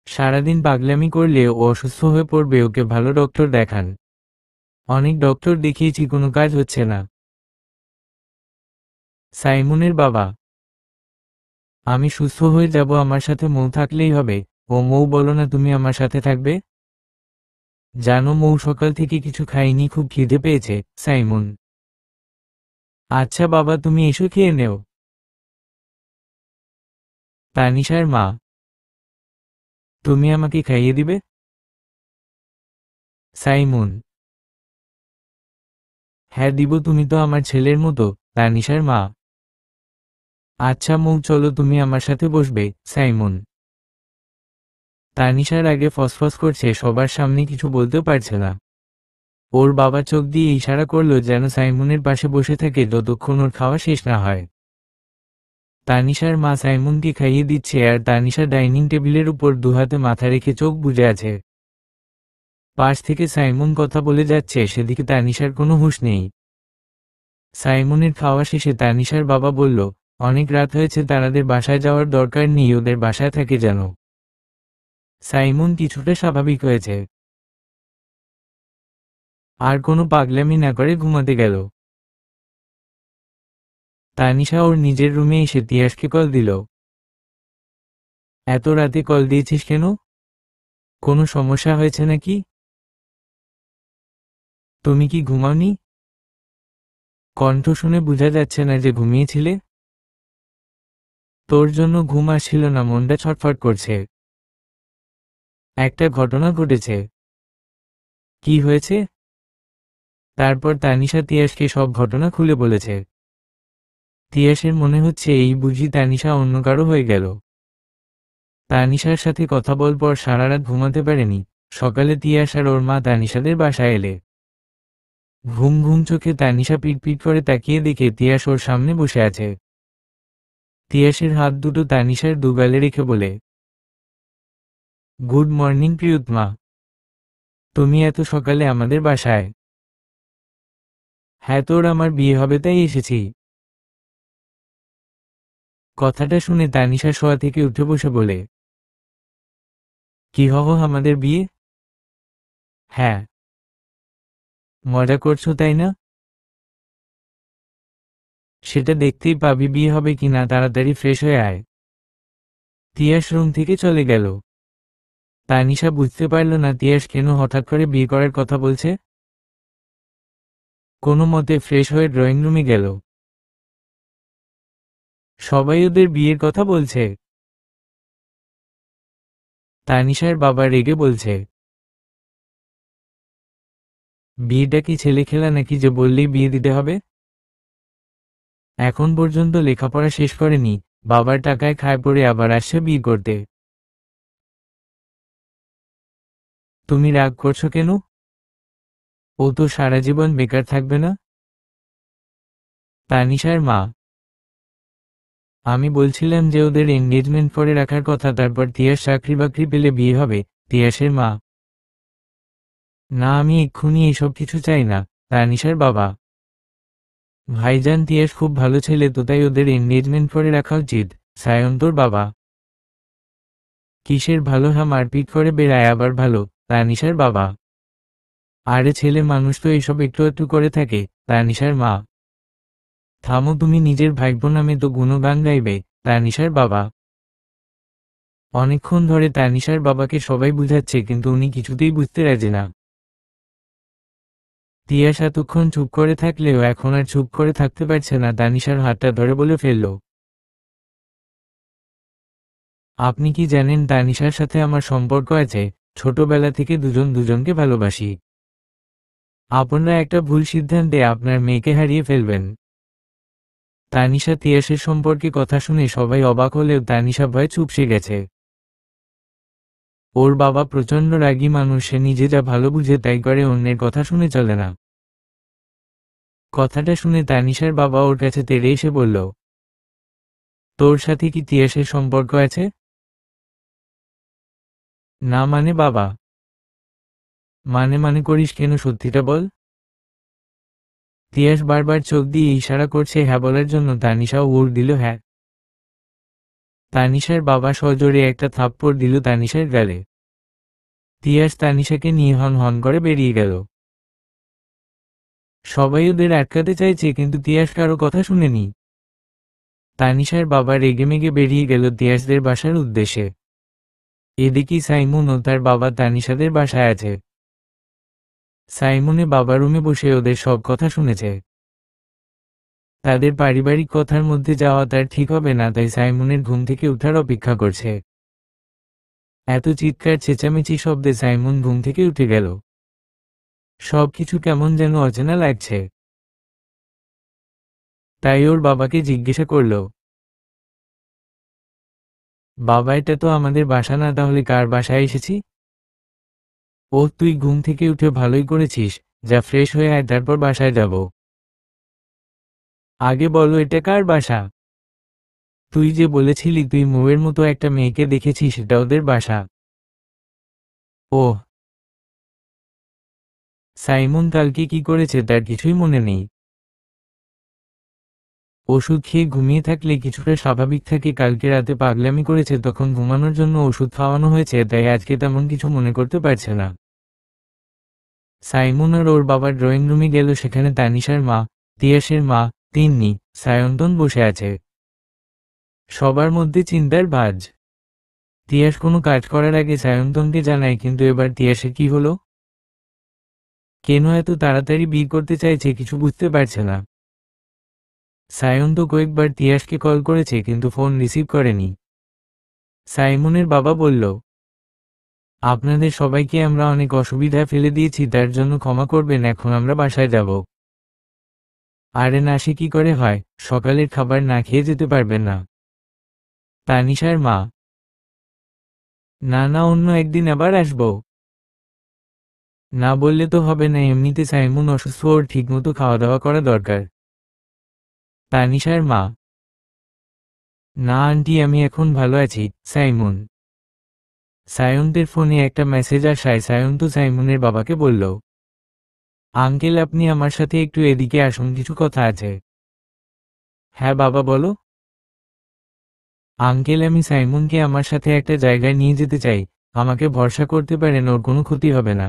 সারাদিন পাগলামি করলে ও অসুস্থ হয়ে পড়বে, ওকে ভালো ডক্টর দেখান। অনেক ডক্টর দেখিয়েছি, কোনো কাজ হচ্ছে না। সাইমনের বাবা, আমি সুস্থ হয়ে যাব, আমার সাথে মৌ থাকলেই হবে। ও মৌ, বলো না তুমি আমার সাথে থাকবে। জানো মৌ সকাল থেকে কিছু খাইনি, খুব খিদে পেয়েছে। সাইমন, আচ্ছা বাবা, তুমি এসো, খেয়ে নেও। তানিশার মা, তুমি আমাকে খাইয়ে দিবে? সাইমন, হ্যাঁ দিব, তুমি তো আমার ছেলের মতো। তানিশার মা, আচ্ছা মৌ, চলো তুমি আমার সাথে বসবে। সাইমন, তানিশার আগে ফসফস করছে, সবার সামনে কিছু বলতেও পারছে না। ওর বাবা চোখ দিয়ে ইশারা করলো যেন সাইমনের পাশে বসে থাকে যতক্ষণ ওর খাওয়া শেষ না হয়। তানিশার মা সাইমনকে খাইয়ে দিচ্ছে, আর তানিশা ডাইনিং টেবিলের উপর দুহাতে মাথা রেখে চোখ বুজে আছে। পাশ থেকে সাইমন কথা বলে যাচ্ছে, সেদিকে তানিশার কোনো হুঁশ নেই। সাইমনের খাওয়া শেষে তানিশার বাবা বলল, অনেক রাত হয়েছে, তারাদের বাসায় যাওয়ার দরকার নেই, ওদের বাসায় থাকে যেন। সাইমন কিছুটা স্বাভাবিক হয়েছে, আর কোনো পাগলামি না করে ঘুমাতে গেল। তানিশা ওর নিজের রুমে এসে তিয়াসকে কল দিল। এত রাতে কল দিয়েছিস কেন? কোনো সমস্যা হয়েছে নাকি? তুমি কি ঘুমাওনি? কণ্ঠ শুনে বোঝা যাচ্ছে না যে ঘুমিয়েছিলে। তোর জন্য ঘুম আসছিল না, মনটা ছটফট করছে। একটা ঘটনা ঘটেছে। কি হয়েছে? তারপর তানিশা তিয়াসকে সব ঘটনা খুলে বলেছে। তিয়াসের মনে হচ্ছে এই বুঝি তানিশা অন্য কারো হয়ে গেল। তানিশার সাথে কথা বল পর সারা রাত ঘুমাতে পারেনি। সকালে তিয়াস আর ওর মা তানিশাদের বাসায় এলে। ঘুম ঘুম চোখে তানিশা পিটপিট করে তাকিয়ে দেখে তিয়াস ওর সামনে বসে আছে। তিয়াসের হাত দুটো তানিশার দুগালে রেখে বলে, গুড মর্নিং প্রিয়তমা। তুমি এত সকালে আমাদের বাসায়? হ্যাঁ, তোর আমার বিয়ে হবে তাই এসেছি। কথাটা শুনে তানিশা শোয়া থেকে উঠে বসে বলে, কি হব, আমাদের বিয়ে? হ্যাঁ। মজা করছো তাই না? সেটা দেখতেই পাবি বিয়ে হবে কিনা, তাড়াতাড়ি ফ্রেশ হয়ে আয়। তিয়াস রুম থেকে চলে গেল। তানিশা বুঝতে পারল না তিয়াস কেন হঠাৎ করে বিয়ে করার কথা বলছে। কোনো মতে ফ্রেশ হয়ে ড্রয়িং রুমে গেল। সবাই ওদের বিয়ের কথা বলছে। তানিশার বাবা রেগে বলছে, বিয়েটা কি ছেলে খেলা নাকি যে বললেই বিয়ে দিতে হবে? এখন পর্যন্ত লেখাপড়া শেষ করেনি, বাবার টাকায় খায় পড়ে আবার আসছে বিয়ে করতে। তুমি রাগ করছো কেন? ও তো সারা জীবন বেকার থাকবে না? তানিশার মা, আমি বলছিলাম যে ওদের এনগেজমেন্ট করে রাখার কথা, তারপর তিয়াস চাকরি বাকরি পেলে বিয়ে হবে। তিয়াসের মা, না, আমি এক্ষুনি এসব কিছু চাই না। তানিশার বাবা, ভাইজান তিয়াস খুব ভালো ছেলে তো, তাই ওদের এনগেজমেন্ট করে রাখা উচিত। সায়ন্তর বাবা, কিসের ভালো, মারপিট করে বেড়ায় আবার ভালো। তানিশার বাবা, আরে ছেলে মানুষ তো এসব একটু একটু করে থাকে। তানিশার মা, থামো, তুমি নিজের ভাইপো নামে তো গুণগান গাইবে। তানিশার বাবা, অনেকক্ষণ ধরে তানিশার বাবাকে সবাই বুঝাচ্ছে কিন্তু উনি কিছুতেই বুঝতে রাজি না। তিয়াস এতক্ষণ চুপ করে থাকলেও এখন আর চুপ করে থাকতে পারছে না, তানিশার হাতটা ধরে বলে ফেলল, আপনি কি জানেন তানিশার সাথে আমার সম্পর্ক আছে? ছোটবেলা থেকে দুজন দুজনকে ভালোবাসি। আপনারা একটা ভুল সিদ্ধান্তে আপনার মেয়েকে হারিয়ে ফেলবেন। তানিশা তিয়াসের সম্পর্কে কথা শুনে সবাই অবাক হলেও তানিশা ভয়ে চুপসে গেছে। ওর বাবা প্রচণ্ড রাগী মানুষ, সে নিজে যা ভালো বুঝে তাই করে, অন্যের কথা শুনে চলে না। কথাটা শুনে তানিশার বাবা ওর কাছে তেড়ে এসে বলল, তোর সাথে কি তিয়াসের সম্পর্ক আছে? না মানে বাবা? মানে করিস কেন, সত্যিটা বল। তিয়াস বারবার চোখ দিয়ে ইশারা করছে হ্যাঁ বলার জন্য, তানিশাও উড় দিল হ্যাঁ। তানিশার বাবা সজোরে একটা থাপ্পড় দিল তানিশার গালে। তিয়াস তানিশাকে নিয়ে হন হন করে বেরিয়ে গেল। সবাই ওদের আটকাতে চাইছে কিন্তু তিয়াস কারো কথা শুনেনি। তানিশার বাবা রেগেমেগে বেরিয়ে গেল তিয়াসদের বাসার উদ্দেশ্যে। এদিকে সাইমন ও তার বাবা তানিশাদের বাসায় আছে। সাইমনে বাবা রুমে বসে ওদের সব কথা শুনেছে। তাদের পারিবারিক কথার মধ্যে যাওয়া তার ঠিক হবে না, তাই সাইমনের ঘুম থেকে ওঠার অপেক্ষা করছে। এত চিৎকার চেঁচামেচি শব্দে সাইমন ঘুম থেকে উঠে গেল। সবকিছু কেমন যেন অচেনা লাগছে। তাই ওর বাবাকে জিজ্ঞাসা করল, বাবা এটা তো আমাদের বাসা না, তাহলে কার বাসায় এসেছি? ও তুই ঘুম থেকে উঠে ভালোই করেছিস, যা ফ্রেশ হয়ে আয়, তারপর বাসায় যাব। আগে বলো এটা কার বাসা? তুই যে বলেছিলি তুই মৌয়ের মতো একটা মেয়েকে দেখেছিস, সেটা ওদের বাসা। ওহ, সাইমন কালকে কি করেছে তার কিছুই মনে নেই। ওষুধ খেয়ে ঘুমিয়ে থাকলে কিছুটা স্বাভাবিক থাকে, কালকে রাতে পাগলামি করেছে তখন ঘুমানোর জন্য ওষুধ খাওয়ানো হয়েছে, তাই আজকে তেমন কিছু মনে করতে পারছে না। সাইমন আর ওর বাবার ড্রয়িং রুমে গেল, সেখানে তানিশার মা, তিয়াসের মা, তিন্নি, সায়ন্তন বসে আছে। সবার মধ্যে চিন্তার ভাঁজ। তিয়াস কোনো কাজ করার আগে সায়ন্তনকে জানায়, কিন্তু এবার তিয়াসের কি হলো? কেন এত তাড়াতাড়ি বিয়ে করতে চাইছে কিছু বুঝতে পারছে না। সায়ন্ত কয়েকবার তিয়াসকে কল করেছে কিন্তু ফোন রিসিভ করেনি। সাইমনের বাবা বলল, আপনাদের সবাইকে আমরা অনেক অসুবিধায় ফেলে দিয়েছি, তার জন্য ক্ষমা করবেন, এখন আমরা বাসায় যাব। আরে না, সে কি করে হয়, সকালের খাবার না খেয়ে যেতে পারবেন না? তানিশার মা, না না, অন্য একদিন আবার আসবো। না বললে তো হবে না, এমনিতে সাইমন অসুস্থ, ওর ঠিকমতো খাওয়া দাওয়া করা দরকার। তানিশার মা, না আন্টি, আমি এখন ভালো আছি। সাইমন। সায়ন্তের ফোনে একটা মেসেজ আসায় সায়ন্ত সাইমনের বাবাকে বলল, আঙ্কেল আপনি আমার সাথে একটু এদিকে আসুন, কিছু কথা আছে। হ্যাঁ বাবা বলো। আঙ্কেল আমি সাইমনকে আমার সাথে একটা জায়গায় নিয়ে যেতে চাই, আমাকে ভরসা করতে পারেন, ওর কোনো ক্ষতি হবে না।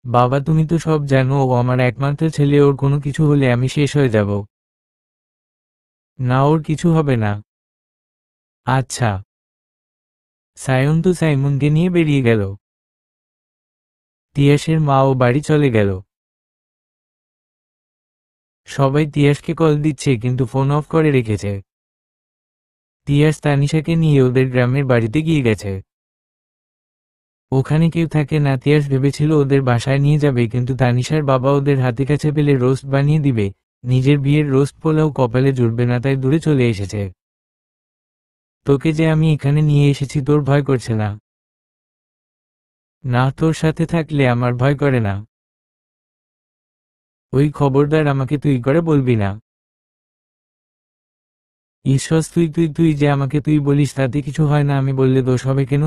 বাবা তুমি তো সব জানো, ও আমার একমাত্র ছেলে, ওর কোনো কিছু হলে আমি শেষ হয়ে যাব। না ওর কিছু হবে না। আচ্ছা। সায়ন্ত সাইমনকে নিয়ে বেরিয়ে গেল। তিয়াসের মা ও বাড়ি চলে গেল। সবাই তিয়াসকে কল দিচ্ছে কিন্তু ফোন অফ করে রেখেছে। তিয়াস তানিশাকে নিয়ে ওদের গ্রামের বাড়িতে গিয়ে গেছে। ওখানে কেউ থাকে না, তিয়াস ভেবেছিল ওদের বাসায় নিয়ে যাবে, কিন্তু তানিশার বাবা ওদের হাতে কাছে পেলে রোস্ট বানিয়ে দিবে, নিজের বিয়ের রোস্ট পোলাও কপালে জুটবে না, তাই দূরে চলে এসেছে। তোকে যে আমি এখানে নিয়ে এসেছি তোর ভয় করছে না? না, তোর সাথে থাকলে আমার ভয় করে না। ওই খবরদার আমাকে তুই করে বলবি না। ঈশ্বর, তুই তুই তুই যে আমাকে তুই বলিস তাতে কিছু হয় না, আমি বললে দোষ হবে কেন?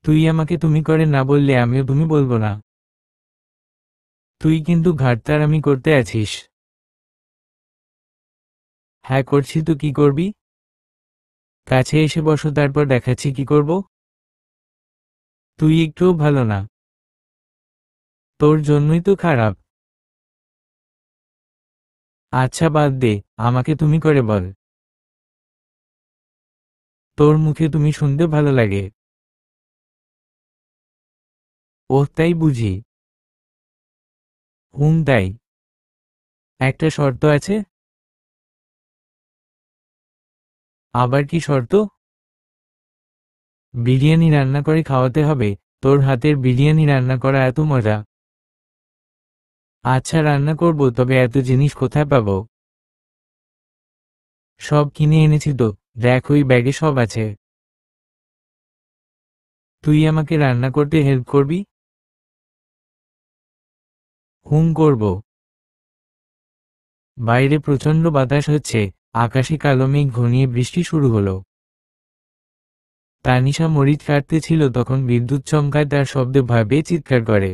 তুই আমাকে তুমি করে না বললে আমিও তুমি বলবো না। তুই কিন্তু ঘাটতারামি করতে আছিস। হ্যাঁ করছি, তো কি করবি? কাছে এসে বসো, তারপর দেখাচ্ছি কি করব। তুই একটুও ভালো না। তোর জন্যই তো খারাপ। আচ্ছা বাদ দে, আমাকে তুমি করে বল। তোর মুখে তুমি শুনতে ভালো লাগে। ওহ তাই বুঝি। তাই। একটা শর্ত আছে। আবার কি শর্ত? বিরিয়ানি রান্না করে খাওয়াতে হবে। তোর হাতের বিরিয়ানি রান্না করা এত মজা। আচ্ছা রান্না করব, তবে এত জিনিস কোথায় পাবো? সব কিনে এনেছি তো, দেখ ওই ব্যাগে সব আছে। তুই আমাকে রান্না করতে হেল্প করবি? করব। বাইরে প্রচণ্ড বাতাস হচ্ছে, আকাশে কালো মেঘ ঘনিয়ে বৃষ্টি শুরু হলো। তানিশা মরিচ কাটতেছিল, তখন বিদ্যুৎ চমকায়, তার শব্দে ভয় পেয়ে চিৎকার করে।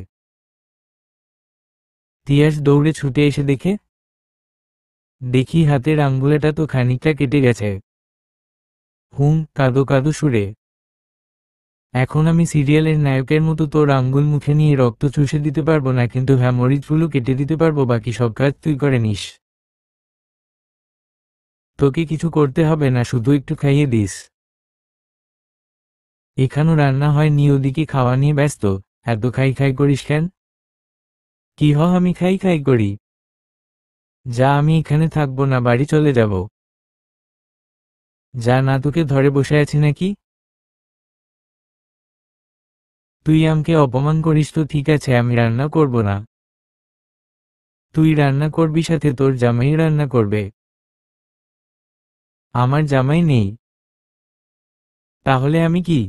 তিয়াস দৌড়ে ছুটে এসে দেখি হাতের আঙ্গুলটা তো খানিকটা কেটে গেছে। কাঁদো কাঁদো সুরে। এখন আমি সিরিয়ালের নায়কের মতো তোর আঙ্গুল মুখে নিয়ে রক্ত চুষে দিতে পারবো না, কিন্তু হ্যাঁ মরিচগুলো কেটে দিতে পারবো, বাকি সব কাজ তুই করে নিস। তোকে কিছু করতে হবে না, শুধু একটু খাইয়ে দিস। এখানেও রান্না হয়নি, ওদিকে খাওয়া নিয়ে ব্যস্ত। এত খাই খাই করিস কেন? কি আমি খাই খাই করি? যা, আমি এখানে থাকবো না, বাড়ি চলে যাব। যা না, তোকে ধরে বসে আছি নাকি? তুই আমাকে অপমান করিস তো ঠিক আছে, আমি রান্না করব না। তুই রান্না করবি, সাথে তোর জামাই রান্না করবে। আমার জামাই নেই। তাহলে আমি কি?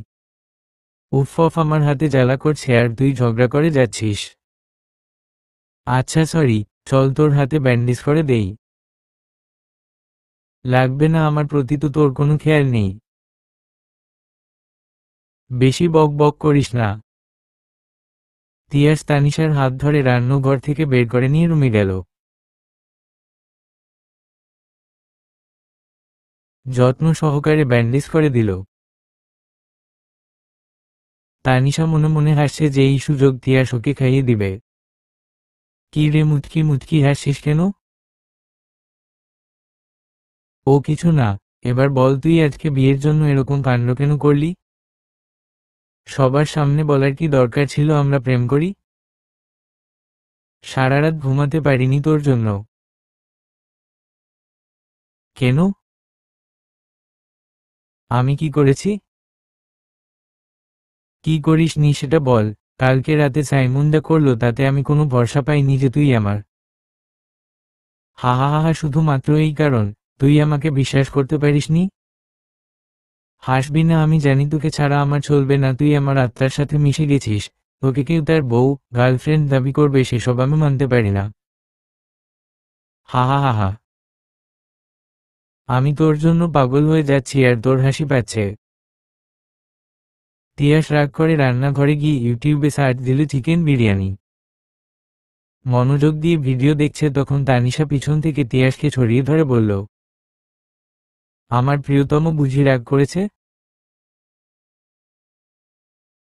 উফ, আমার হাতে জ্বালা করছে আর তুই ঝগড়া করে যাচ্ছিস। আচ্ছা সরি, চল তোর হাতে ব্যান্ডেজ করে দেই। লাগবে না, আমার প্রতি তো তোর কোনো খেয়াল নেই। বেশি বক বক করিস না। তিয়াস তানিশার হাত ধরে রান্নাঘর থেকে বের করে নিয়ে রুমে গেল। যত্ন সহকারে ব্যান্ডেজ করে দিল। তানিশা মনে মনে হাসছে যে এই সুযোগ তিয়াস ওকে খাইয়ে দিবে। কি রে মুচকি মুচকি হাসছিস কেন? ও কিছু না। এবার বল, তুই আজকে বিয়ের জন্য এরকম কাণ্ড কেন করলি? সবার সামনে বলার কি দরকার ছিল আমরা প্রেম করি? সারা রাত ঘুমাতে পারিনি তোর জন্য। কেন? আমি কি করেছি? কি করিস নি সেটা বল। কালকে রাতে সাইমন যা করলো তাতে আমি কোনো ভরসা পাইনি যে তুই আমার। হা হা হা হা, শুধুমাত্র এই কারণ তুই আমাকে বিশ্বাস করতে পারিসনি? হাসবি না, আমি জানি তোকে ছাড়া আমার চলবে না, তুই আমার আত্মার সাথে মিশে গেছিস। তোকে কেউ তার বউ গার্লফ্রেন্ড দাবি করবে সেসব আমি মানতে পারি না। হা হা হা হা। আমি তোর জন্য পাগল হয়ে যাচ্ছি আর তোর হাসি পাচ্ছে। তিয়াস রাগ করে রান্নাঘরে গিয়ে ইউটিউবে সার্চ দিল চিকেন বিরিয়ানি। মনোযোগ দিয়ে ভিডিও দেখছে, তখন তানিশা পিছন থেকে তিয়াসকে ছড়িয়ে ধরে বলল, আমার প্রিয়তম বুঝি রাগ করেছে?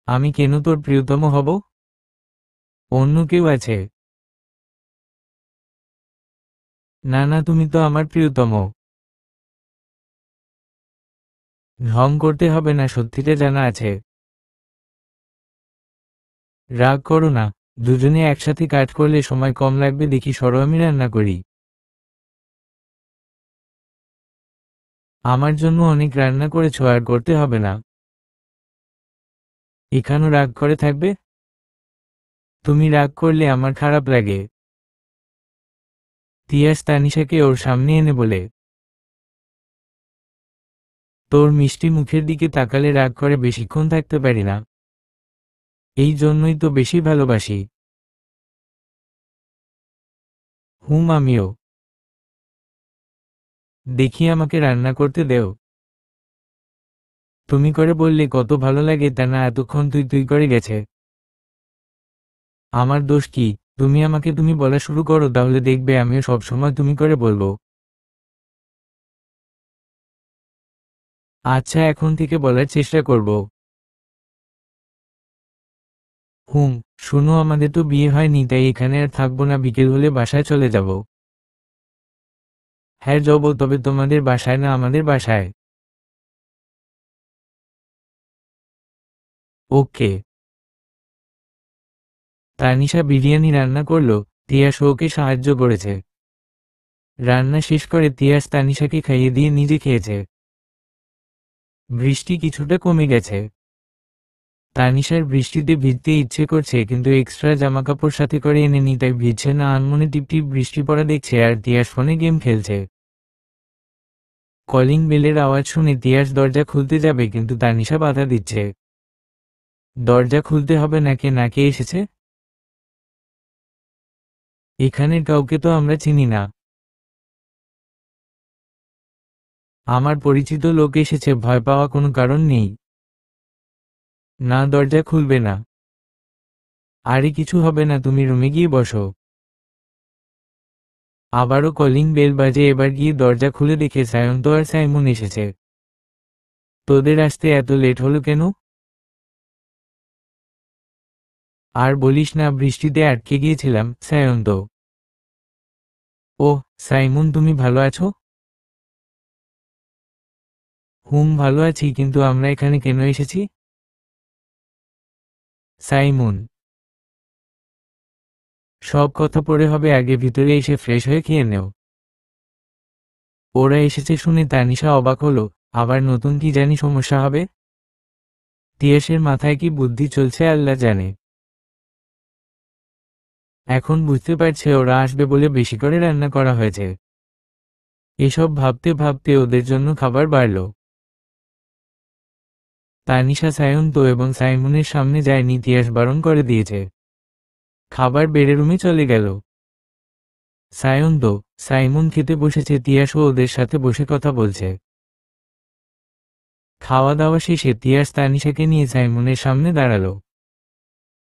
আমি কেন তোর প্রিয়তম হব? অন্য কেউ আছে। না না, তুমি তো আমার প্রিয়তম। ঢং করতে হবে না, সত্যিটা জানা আছে। রাগ করো না, দুজনে একসাথে কাজ করলে সময় কম লাগবে, দেখি সরো আমি রান্না করি। আমার জন্য অনেক রান্না করেছো, আর করতে হবে না। এখানেও রাগ করে থাকবে? তুমি রাগ করলে আমার খারাপ লাগে। তিয়াস তানিশাকে ওর সামনে এনে বলে, তোর মিষ্টি মুখের দিকে তাকালে রাগ করে বেশিক্ষণ থাকতে পারি না। এই জন্যই তো বেশি ভালোবাসি। আমিও। দেখি আমাকে রান্না করতে দেও। তুমি করে বললে কত ভালো লাগে, তা না এতক্ষণ তুই তুই করে গেছে। আমার দোষ কি? তুমি আমাকে তুমি বলা শুরু করো, তাহলে দেখবে আমিও সবসময় তুমি করে বলবো। আচ্ছা, এখন থেকে বলার চেষ্টা করব। হুম। শোনো, আমাদের তো বিয়ে হয়নি, তাই এখানে আর থাকবো না, বিকেল হলে বাসায় চলে যাব। হ্যাঁ যাব, তবে তোমাদের বাসায় না, আমাদের বাসায়। ওকে। তানিশা বিরিয়ানি রান্না করলো, তিয়াস ওকে সাহায্য করেছে। রান্না শেষ করে তিয়াস তানিশাকে খাইয়ে দিয়ে নিজে খেয়েছে। বৃষ্টি কিছুটা কমে গেছে। তানিশার বৃষ্টিতে ভিজতে ইচ্ছে করছে, কিন্তু এক্সট্রা জামাকাপড় সাথে করে এনেনি, তাই ভিজছে না। আনমনে টিপটিপ বৃষ্টি পড়া দেখছে আর তিয়াস ফোনে গেম খেলছে। কলিং বেলের আওয়াজ শুনে তিয়াস দরজা খুলতে যাবে, কিন্তু তানিশা বাধা দিচ্ছে। দরজা খুলতে হবে না, কে নাকে এসেছে? এখানের কাউকে তো আমরা চিনি না। আমার পরিচিত লোক এসেছে, ভয় পাওয়া কোনো কারণ নেই। না, দরজা খুলবে না। আরে কিছু হবে না, তুমি রুমে গিয়ে বসো। আবারও কলিং বেল বাজে, এবার গিয়ে দরজা খুলে দেখে সায়ন্ত আর সাইমন এসেছে। তোদের আসতে এত লেট হলো কেন? আর বলিস না, বৃষ্টিতে আটকে গিয়েছিলাম। সায়ন্ত। ওহ সাইমন, তুমি ভালো আছো? ভালো আছি, কিন্তু আমরা এখানে কেন এসেছি? সাইমন। সব কথা পরে হবে, আগে ভিতরে এসে ফ্রেশ হয়ে খেয়ে নেও। ওরা এসেছে শুনে তানিশা অবাক হলো। আবার নতুন কি জানি সমস্যা হবে? তিয়াসের মাথায় কি বুদ্ধি চলছে আল্লাহ জানে। এখন বুঝতে পারছে ওরা আসবে বলে বেশি করে রান্না করা হয়েছে। এসব ভাবতে ভাবতে ওদের জন্য খাবার বাড়ল। তানিশা সায়ন্ত এবং সাইমনের সামনে যায়নি, তিয়াস বারণ করে দিয়েছে। খাবার বেড়ে রুমে চলে গেল। সায়ন্ত, সাইমন খেতে বসেছে, তিয়াসও ওদের সাথে বসে কথা বলছে। খাওয়া দাওয়া শেষে তিয়াস তানিশাকে নিয়ে সাইমনের সামনে দাঁড়ালো।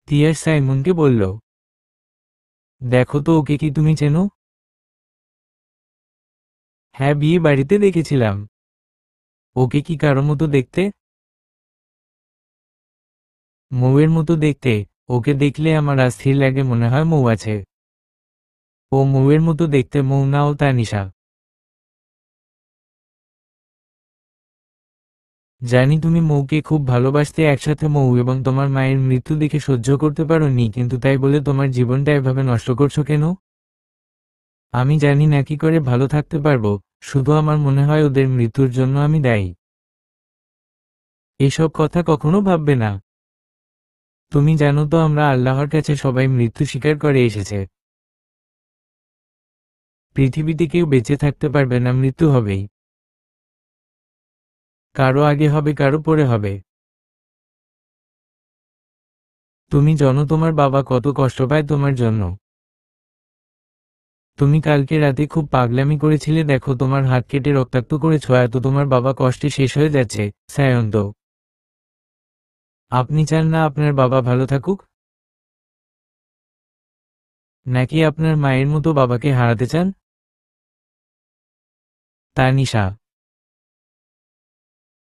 তিয়াস সাইমনকে বলল, দেখো তো, ওকে কি তুমি চেনো? হ্যাঁ, বিয়ে বাড়িতে দেখেছিলাম। ওকে কি কারো মতো দেখতে? মৌয়ের মতো দেখতে। ওকে দেখলে আমার অস্থির লাগে, মনে হয় মৌ আছে। ও মৌয়ের মতো দেখতে, মৌ না, ও তানিশা। জানি তুমি মৌকে খুব ভালোবাসতে, একসাথে মৌ এবং তোমার মায়ের মৃত্যু দেখে সহ্য করতে পারোনি, কিন্তু তাই বলে তোমার জীবনটা এভাবে নষ্ট করছো কেন? আমি জানি না কি করে ভালো থাকতে পারবো, শুধু আমার মনে হয় ওদের মৃত্যুর জন্য আমি দায়ী। এসব কথা কখনো ভাববে না। তুমি জানো তো, আমরা আল্লাহর কাছে সবাই মৃত্যু স্বীকার করে এসেছে। পৃথিবীতে কেউ বেঁচে থাকতে পারবে না, মৃত্যু হবেই। কারো আগে হবে, কারো পরে হবে। তুমি জানো তোমার বাবা কত কষ্ট পায় তোমার জন্য। তুমি কালকে রাতে খুব পাগলামি করেছিলে, দেখো তোমার হাত কেটে রক্তাক্ত করেছো, এত তোমার বাবা কষ্টে শেষ হয়ে যাচ্ছে। সায়ন্ত, আপনি চান না আপনার বাবা ভালো থাকুক? নাকি আপনার মায়ের মতো বাবাকে হারাতে চান? তানিশা,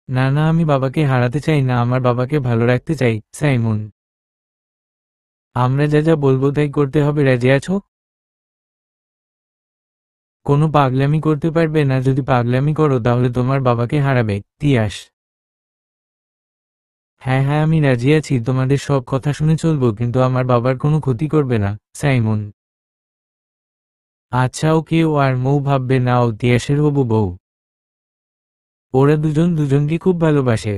না না, আমি বাবাকে হারাতে চাই না, আমার বাবাকে ভালো রাখতে চাই। সাইমন, আমরা যা যা বলবো তাই করতে হবে, রাজি আছো? কোনো পাগলামি করতে পারবে না, যদি পাগলামি করো তাহলে তোমার বাবাকে হারাবে। তিয়াস, হ্যাঁ হ্যাঁ, আমি রাজি আছি, তোমাদের সব কথা শুনে চলবো, কিন্তু আমার বাবার কোনো ক্ষতি করবে না। সাইমন, আচ্ছা ওকে, ও আর মৌ ভাববে না ও তিয়াসের হবু বউ। ওরা দুজন দুজনকে খুব ভালোবাসে।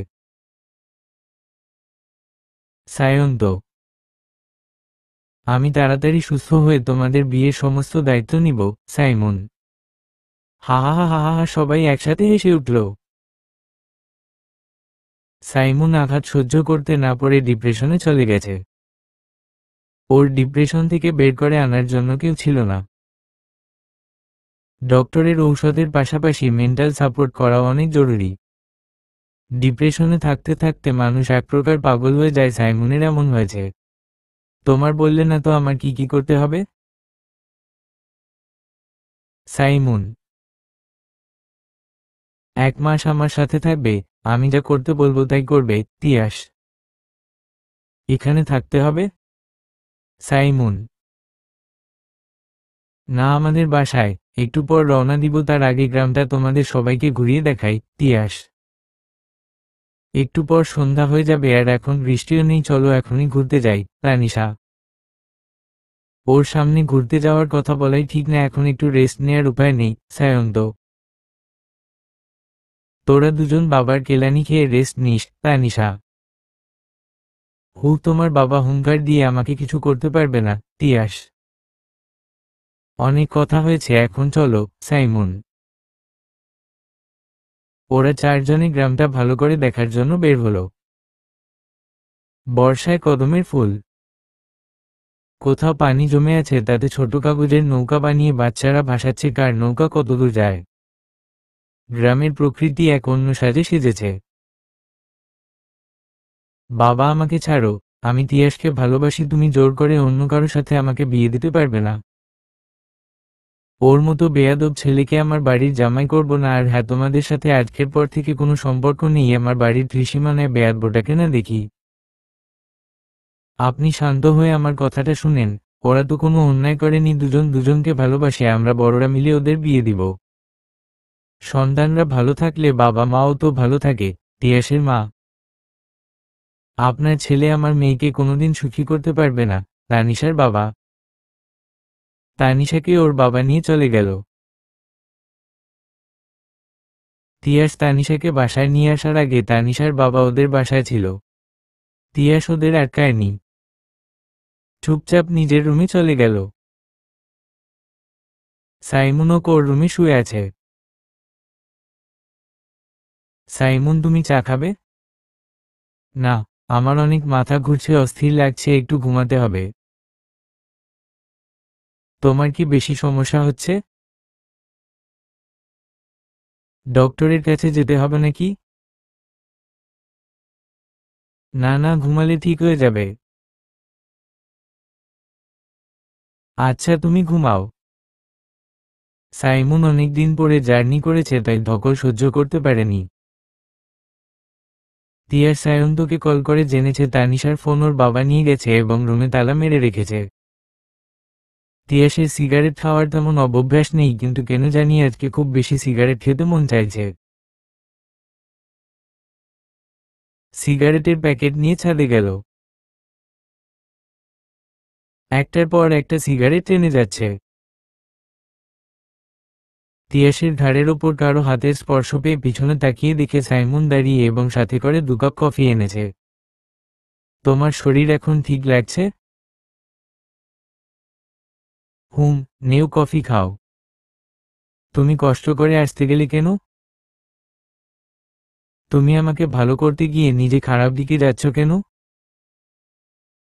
সায়ন্ত, আমি তাড়াতাড়ি সুস্থ হয়ে তোমাদের বিয়ের সমস্ত দায়িত্ব নিব। সাইমন, হা হা হা হা হা হা, সবাই একসাথে হেসে উঠল। সাইমন আঘাত সহ্য করতে না পারে ডিপ্রেশনে চলে গেছে। ওর ডিপ্রেশন থেকে বের করে আনার জন্য কেউ ছিল না। ডক্টরের ঔষধের পাশাপাশি মেন্টাল সাপোর্ট করা অনেক জরুরি। ডিপ্রেশনে থাকতে থাকতে মানুষ এক প্রকার পাগল হয়ে যায়, সাইমনের এমন হয়েছে। তোমার বললে না তো আমার কি কি করতে হবে? সাইমন, 1 মাস আমার সাথে থাকবে, আমি যা করতে বলবো তাই করবে। তিয়াস, এখানে থাকতে হবে? সাইমন, না, আমাদের বাসায়। একটু পর রওনা দিব, তার আগে গ্রামটা তোমাদের সবাইকে ঘুরিয়ে দেখাই। তিয়াস, একটু পর সন্ধ্যা হয়ে যাবে আর এখন বৃষ্টিও নেই, চলো এখনই ঘুরতে যাই। তানিশা ওর সামনে ঘুরতে যাওয়ার কথা বলাই ঠিক না, এখন একটু রেস্ট নেওয়ার উপায় নেই। সায়ন্ত তোরা দুজন বাবার কেলানি খেয়ে রেস্ট নিস। তানিশা তোমার বাবা হুঙ্কার দিয়ে আমাকে কিছু করতে পারবে না। তিয়াস অনেক কথা হয়েছে, এখন চলো। সাইমন ওরা চারজনে গ্রামটা ভালো করে দেখার জন্য বের হলো। বর্ষায় কদমের ফুল, কোথাও পানি জমে আছে, তাতে ছোট কাগজের নৌকা বানিয়ে বাচ্চারা ভাসাচ্ছে কার নৌকা কতদূর যায়। গ্রামের প্রকৃতি এক অন্য সাজে সেজেছে। বাবা আমাকে ছাড়ো, আমি তিয়াসকে ভালোবাসি, তুমি জোর করে অন্য কারো সাথে আমাকে বিয়ে দিতে পারবে না। ওর মতো বেয়াদব ছেলেকে আমার বাড়ির জামাই করব না। আর হ্যাঁ, তোমাদের সাথে আজকের পর থেকে কোনো সম্পর্ক নেই, আমার বাড়ির ত্রিসীমানায় বেয়াদবটাকে না দেখি। আপনি শান্ত হয়ে আমার কথাটা শুনেন, ওরা তো কোনো অন্যায় করেনি, দুজন দুজনকে ভালোবাসে, আমরা বড়রা মিলে ওদের বিয়ে দিব। সন্তানরা ভালো থাকলে বাবা মাও তো ভালো থাকে। তিয়াসের মা আপনার ছেলে আমার মেয়েকে কোনোদিন সুখী করতে পারবে না। তানিশার বাবা তানিশাকে ওর বাবা নিয়ে চলে গেল। তিয়াস তানিশাকে বাসায় নিয়ে আসার আগে তানিশার বাবা ওদের বাসায় ছিল। তিয়াস ওদের আটকায়নি, চুপচাপ নিজের রুমে চলে গেল। সাইমনও ওর রুমে শুয়ে আছে। সাইমন তুমি চা খাবে? না, আমার অনেক মাথা ঘুরছে, অস্থির লাগছে, একটু ঘুমাতে হবে। তোমার কি বেশি সমস্যা হচ্ছে? ডক্টরের কাছে যেতে হবে নাকি? না না, ঘুমালে ঠিক হয়ে যাবে। আচ্ছা তুমি ঘুমাও। সাইমন অনেকদিন পরে জার্নি করেছে, তাই ধকল সহ্য করতে পারেনি। তিয়াস সায়ন্তকে কল করে জেনেছে তানিশার ফোন ওর বাবা নিয়ে গেছে এবং রুমে তালা মেরে রেখেছে। তিয়াসের সিগারেট খাওয়ার তেমন অভ্যাস নেই, কিন্তু কেন জানি আজকে খুব বেশি সিগারেট খেতে মন চাইছে। সিগারেটের প্যাকেট নিয়ে ছাদে গেল। একটার পর একটা সিগারেট টেনে যাচ্ছে। তিয়াসের ঘাড়ের ওপর কারো হাতের স্পর্শ পেয়ে পিছনে তাকিয়ে দেখে সাইমন দাঁড়িয়ে এবং সাথে করে 2 কাপ কফি এনেছে। তোমার শরীর এখন ঠিক লাগছে? নেও কফি খাও। তুমি কষ্ট করে আসতে গেলে কেন? তুমি আমাকে ভালো করতে গিয়ে নিজে খারাপ দিকে যাচ্ছ কেন?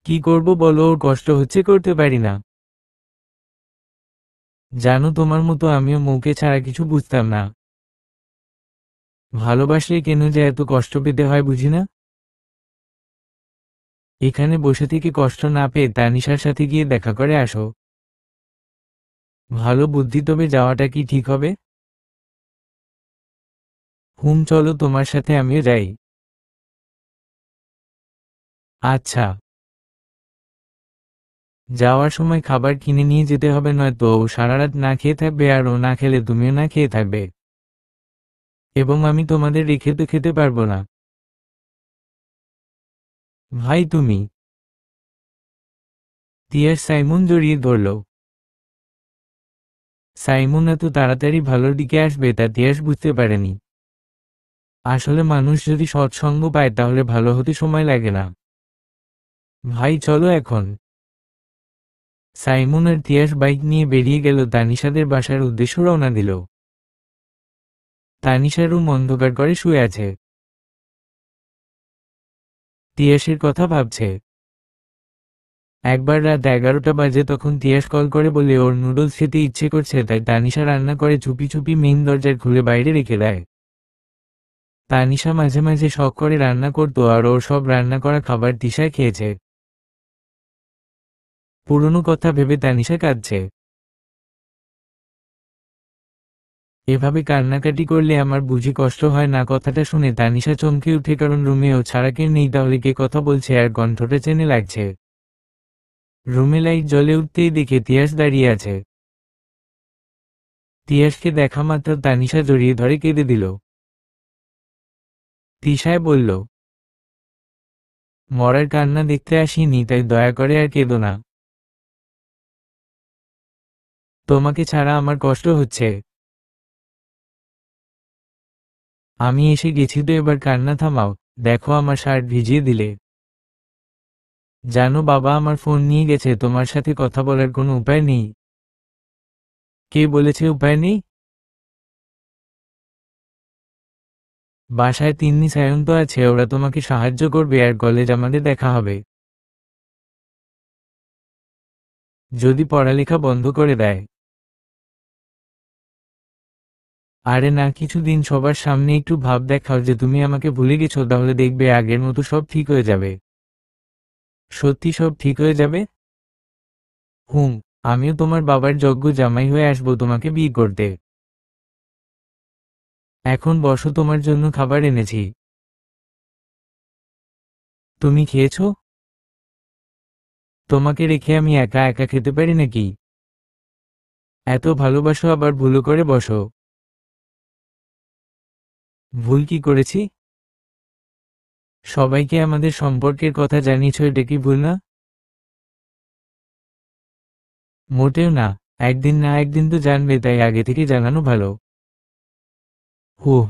কি করব বলো, ওর কষ্ট হচ্ছে, করতে পারি না। জানো, তোমার মতো আমিও মৌকে ছাড়া কিছু বুঝতাম না। ভালোবাসলে কেন যে এত কষ্ট পেতে হয় বুঝি না। এখানে বসে থেকে কষ্ট না পেয়ে তানিশার সাথে গিয়ে দেখা করে আসো। ভালো বুদ্ধি, তবে যাওয়াটা কি ঠিক হবে? চলো, তোমার সাথে আমিও যাই। আচ্ছা। যাওয়ার সময় খাবার কিনে নিয়ে যেতে হবে, নয়তো ও সারা রাত না খেয়ে থাকবে, আর ও না খেলে তুমিও না খেয়ে থাকবে। এবং আমি তোমাদের রেখে তো খেতে পারবো না। ভাই তুমি। তিয়াস সাইমন জড়িয়ে ধরল। সাইমন এত তাড়াতাড়ি ভালোর দিকে আসবে তা তিয়াস বুঝতে পারেনি। আসলে মানুষ যদি সৎসঙ্গ পায় তাহলে ভালো হতে সময় লাগে না। ভাই চলো এখন। সাইমন আর তিয়াস বাইক নিয়ে বেরিয়ে গেল, তানিশাদের বাসার উদ্দেশ্য রওনা দিল। তানিশা রুম অন্ধকার করে শুয়ে আছে। তিয়াসের কথা ভাবছে। একবার রাত 11টা বাজে, তখন তিয়াস কল করে বলে ওর নুডলস খেতে ইচ্ছে করছে, তাই তানিশা রান্না করে চুপি চুপি মেইন দরজার খুলে বাইরে রেখে দেয়। তানিশা মাঝে মাঝে শখ করে রান্না করতো, আর ওর সব রান্না করা খাবার তিশায় খেয়েছে। পুরনো কথা ভেবে তানিশা কাঁদছে। এভাবে কান্নাকাটি করলে আমার বুঝি কষ্ট হয় না? কথাটা শুনে তানিশা চমকে উঠে, কারণ রুমে ও ছাড়া কেউ নেই, তাহলে কে কথা বলছে আর কণ্ঠটা চেনে লাগছে। রুমে লাইট জ্বলে উঠতেই দেখে তিয়াস দাঁড়িয়ে আছে। তিয়াসকে দেখা মাত্র তানিশা জড়িয়ে ধরে কেঁদে দিল। তিশায় বলল, মরার কান্না দেখতে আসিনি, তাই দয়া করে আর কেঁদো না। তোমাকে ছাড়া আমার কষ্ট হচ্ছে। আমি এসে গেছি তো, এবার কান্না থামাও। দেখো আমার শার্ট ভিজিয়ে দিলে। জানো বাবা আমার ফোন নিয়ে গেছে, তোমার সাথে কথা বলার কোনো উপায় নেই। কে বলেছে উপায় নেই? বাসায় তিন্নি সায়ন্ত আছে, ওরা তোমাকে সাহায্য করবে আর কলেজ আমাদের দেখা হবে। যদি পড়ালেখা বন্ধ করে দেয়। আরে না, কিছুদিন সবার সামনে একটু ভাব দেখাও যে তুমি আমাকে ভুলে গেছো, তাহলে দেখবে আগের মতো সব ঠিক হয়ে যাবে। সত্যি সব ঠিক হয়ে যাবে? হুম। আমিও তোমার বাবার যোগ্য জামাই হয়ে আসবো তোমাকে বিয়ে করতে। এখন বসো, তোমার জন্য খাবার এনেছি। তুমি খেয়েছো? তোমাকে রেখে আমি একা একা খেতে পারি নাকি? এত ভালোবাসো আবার ভুলো করে বসো। ভুল কি করেছি? সবাইকে আমাদের সম্পর্কের কথা জানিয়েছো, এটা কি ভুল না? মোটেও না। একদিন না একদিন তো জানবে, তাই আগে থেকে জানানো ভালো। হুহ।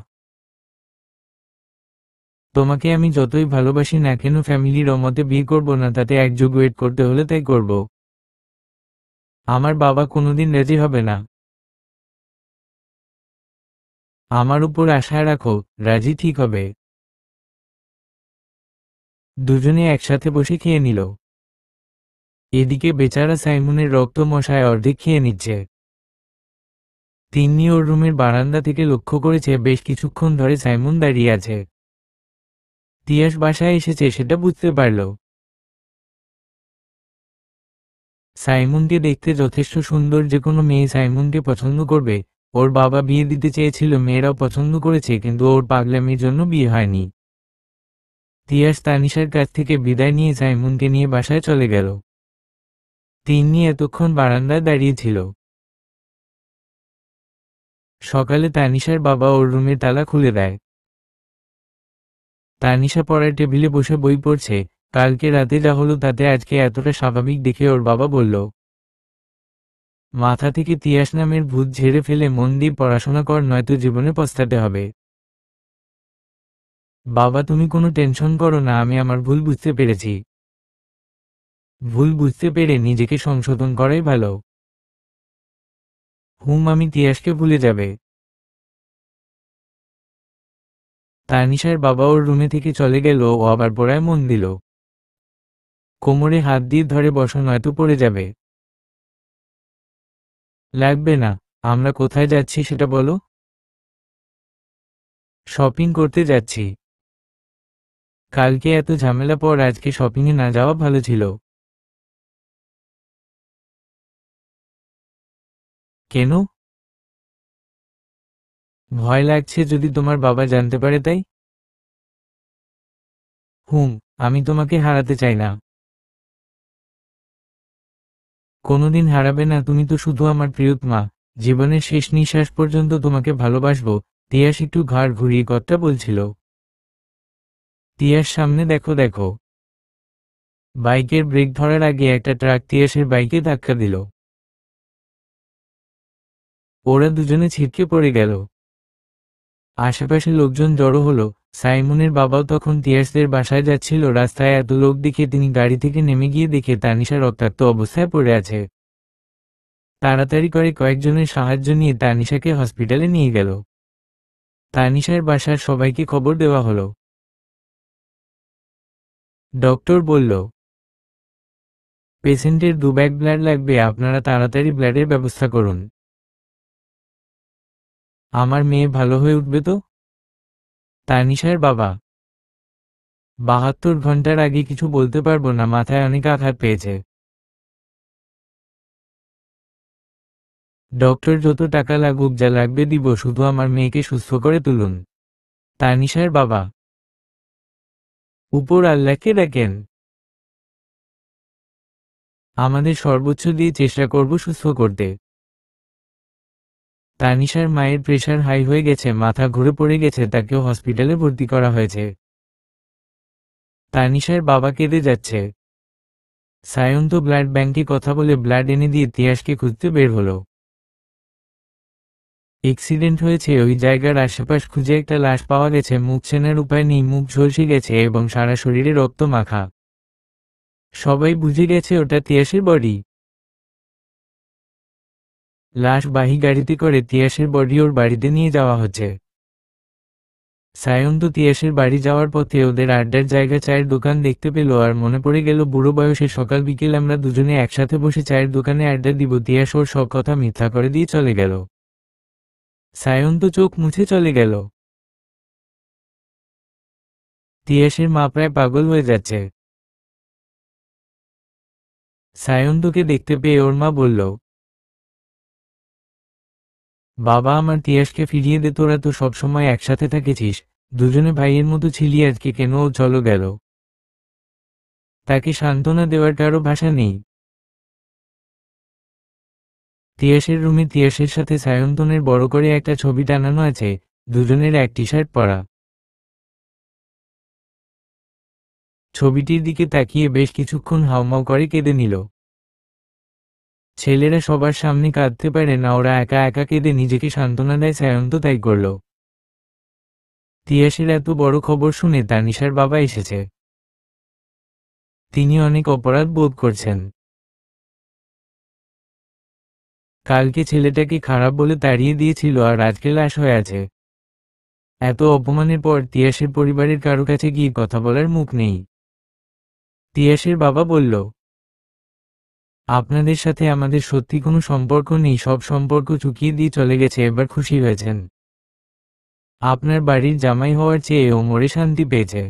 তোমাকে আমি যতই ভালোবাসি না কেন, ফ্যামিলির অমতে বিয়ে করব না, তাতে একযোগ ওয়েট করতে হলে তাই করব। আমার বাবা কোনোদিন রাজি হবে না। আমার উপর আশা রাখো, রাজি ঠিক হবে। দুজনে একসাথে বসে খেয়ে নিল। এদিকে বেচারা সাইমনের রক্ত মশায় অর্ধেক খেয়ে নিচ্ছে। তিন্নি ওর রুমের বারান্দা থেকে লক্ষ্য করেছে বেশ কিছুক্ষণ ধরে সাইমন দাঁড়িয়ে আছে। তিয়াস বাসায় এসেছে সেটা বুঝতে পারল। সাইমনকে দেখতে যথেষ্ট সুন্দর, যে কোনো মেয়ে সাইমনকে পছন্দ করবে। ওর বাবা বিয়ে দিতে চেয়েছিল, মেয়েরাও পছন্দ করেছে, কিন্তু ওর পাগলামির জন্য বিয়ে হয়নি। তিয়াস তানিশার কাছ থেকে বিদায় নিয়ে সাইমনকে নিয়ে বাসায় চলে গেল। তিন্নি এতক্ষণ বারান্দায় দাঁড়িয়েছিল। সকালে তানিশার বাবা ওর রুমের তালা খুলে দেয়। তানিশা পড়ার টেবিলে বসে বই পড়ছে। কালকে রাতে যা হলো তাতে আজকে এতটা স্বাভাবিক দেখে ওর বাবা বলল, মাথা থেকে তিয়াস নামের ভূত ঝেড়ে ফেলে মন দিয়ে পড়াশোনা কর, নয়তো জীবনে পস্তাতে হবে। বাবা তুমি কোনো টেনশন করো না, আমি আমার ভুল বুঝতে পেরেছি। ভুল বুঝতে পেরে নিজেকে সংশোধন করাই ভালো। হুম, আমি তিয়াসকে ভুলে যাবে। তানিশার বাবা ওর রুমে থেকে চলে গেল, ও আবার পড়ায় মন দিল। কোমরে হাত দিয়ে ধরে বসো, নয়তো পড়ে যাবে। লাগবে না। আমরা কোথায় যাচ্ছি সেটা বলো। শপিং করতে যাচ্ছি। কালকে এত ঝামেলা পর আজকে শপিংয়ে না যাওয়া ভালো ছিল। কেন? ভয় লাগছে যদি তোমার বাবা জানতে পারে তাই? হুম। আমি তোমাকে হারাতে চাই না। কোনোদিন হারাবে না, তুমি তো শুধু আমার প্রিয়তমা। জীবনের শেষ নিঃশ্বাস পর্যন্ত তোমাকে ভালোবাসবো। তিয়াস একটু ঘাড় ঘুরিয়ে কথা বলছিল। তিয়াস সামনে দেখো দেখো। বাইকের ব্রেক ধরার আগে একটা ট্রাক তিয়াসের বাইকে ধাক্কা দিল। ওরা দুজনে ছিটকে পড়ে গেল। আশেপাশে লোকজন জড়ো হলো। সাইমনের বাবাও তখন তিয়াসদের বাসায় যাচ্ছিল। রাস্তায় এত লোক দেখে তিনি গাড়ি থেকে নেমে গিয়ে দেখে তানিশা রক্তাক্ত অবস্থায় পড়ে আছে। তাড়াতাড়ি করে কয়েকজনের সাহায্য নিয়ে তানিশাকে হসপিটালে নিয়ে গেল। তানিশার বাসার সবাইকে খবর দেওয়া হলো। ডক্টর বলল, পেশেন্টের 2 ব্যাগ ব্লাড লাগবে, আপনারা তাড়াতাড়ি ব্লাডের ব্যবস্থা করুন। আমার মেয়ে ভালো হয়ে উঠবে তো? তানিশার বাবা, 72 ঘন্টার আগে কিছু বলতে পারবো না, মাথায় অনেক আঘাত পেয়েছে। ডক্টর যত টাকা লাগুক, যা লাগবে দিব, শুধু আমার মেয়েকে সুস্থ করে তুলুন। তানিশার বাবা, উপর আল্লাহকে ডাকেন। আমাদের সর্বোচ্চ দিয়ে চেষ্টা করব সুস্থ করতে। তানিশার মায়ের প্রেশার হাই হয়ে গেছে, মাথা ঘুরে পড়ে গেছে, তাকেও হসপিটালে ভর্তি করা হয়েছে। তানিশার বাবা কেঁদে যাচ্ছে। সায়ন্ত ব্লাড ব্যাংকে কথা বলে ব্লাড এনে দিয়ে তিয়াসকে খুঁজতে বের হলো। অ্যাক্সিডেন্ট হয়েছে ওই জায়গার আশেপাশ খুঁজে একটা লাশ পাওয়া গেছে, মুখ চেনার উপায় নেই, মুখ ঝলসে গেছে এবং সারা শরীরে রক্ত মাখা। সবাই বুঝে গেছে ওটা তিয়াসের বডি। লাশ বাহী গাড়িতে করে তিয়াসের বডি ওর বাড়িতে নিয়ে যাওয়া হচ্ছে। সায়ন্ত তিয়াসের বাড়ি যাওয়ার পথে ওদের আড্ডার জায়গা চায়ের দোকান দেখতে পেল আর মনে পড়ে গেল বুড়ো বয়সে সকাল বিকেল আমরা দুজনে একসাথে বসে চায়ের দোকানে আড্ডা দিব। তিয়াস ওর সব কথা মিথ্যা করে দিয়ে চলে গেল। সায়ন্ত চোখ মুছে চলে গেল। তিয়াসের মা প্রায় পাগল হয়ে যাচ্ছে। সায়ন্তকে দেখতে পেয়ে ওর মা বলল, বাবা আমার তিয়াসকে ফিরিয়ে দে, তোরা তো সবসময় একসাথে থেকেছিস, দুজনে ভাইয়ের মতো ছিলি, আজকে কেন ও চলো গেল? তাকে সান্ত্বনা দেওয়ার কারো ভাষা নেই। তিয়াসের রুমে তিয়াসের সাথে সায়ন্তনের বড় করে একটা ছবি টানানো আছে, দুজনের এক টি শার্ট পরা। ছবিটির দিকে তাকিয়ে বেশ কিছুক্ষণ হাউমাউ করে কেঁদে নিল। ছেলেরা সবার সামনে কাঁদতে পারে না, ওরা একা একা কেঁদে নিজেকে সান্ত্বনা দেয়, সায়ন্ত তাই করল। তিয়াসের এত বড় খবর শুনে তানিশার বাবা এসেছে। তিনি অনেক অপরাধ বোধ করছেন। কালকে ছেলেটাকে খারাপ বলে তাড়িয়ে দিয়েছিল আর আজকে লাশ হয়ে আছে। এত অপমানের পর তিয়াসের পরিবারের কারো কাছে গিয়ে কথা বলার মুখ নেই। তিয়াসের বাবা বলল, আপনাদের সাথে আমাদের সত্যি কোনো সম্পর্ক নেই, সব সম্পর্ক চুকিয়ে দিয়ে চলে গেছে, এবার খুশি হয়েছেন। আপনার বাড়ির জামাই হওয়ার চেয়ে ও মরে শান্তি পেয়েছে।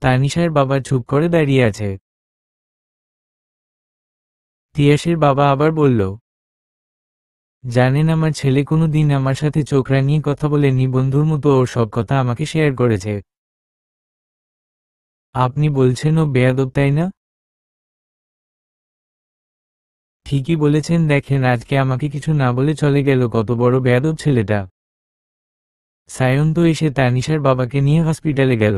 তানিশার বাবা চুপ করে দাঁড়িয়ে আছে। তিয়াসের বাবা আবার বলল, জানেন আমার ছেলে কোনো দিন আমার সাথে চোখ রাঙিয়ে কথা বলেনি, বন্ধুর মতো ওর সব কথা আমাকে শেয়ার করেছে। আপনি বলছেন ও বেয়াদব, তাই না? ঠিকই বলেছেন, দেখেন আজকে আমাকে কিছু না বলে চলে গেল, কত বড় বেয়াদব ছেলেটা। সায়ন্ত এসে তানিশার বাবাকে নিয়ে হসপিটালে গেল।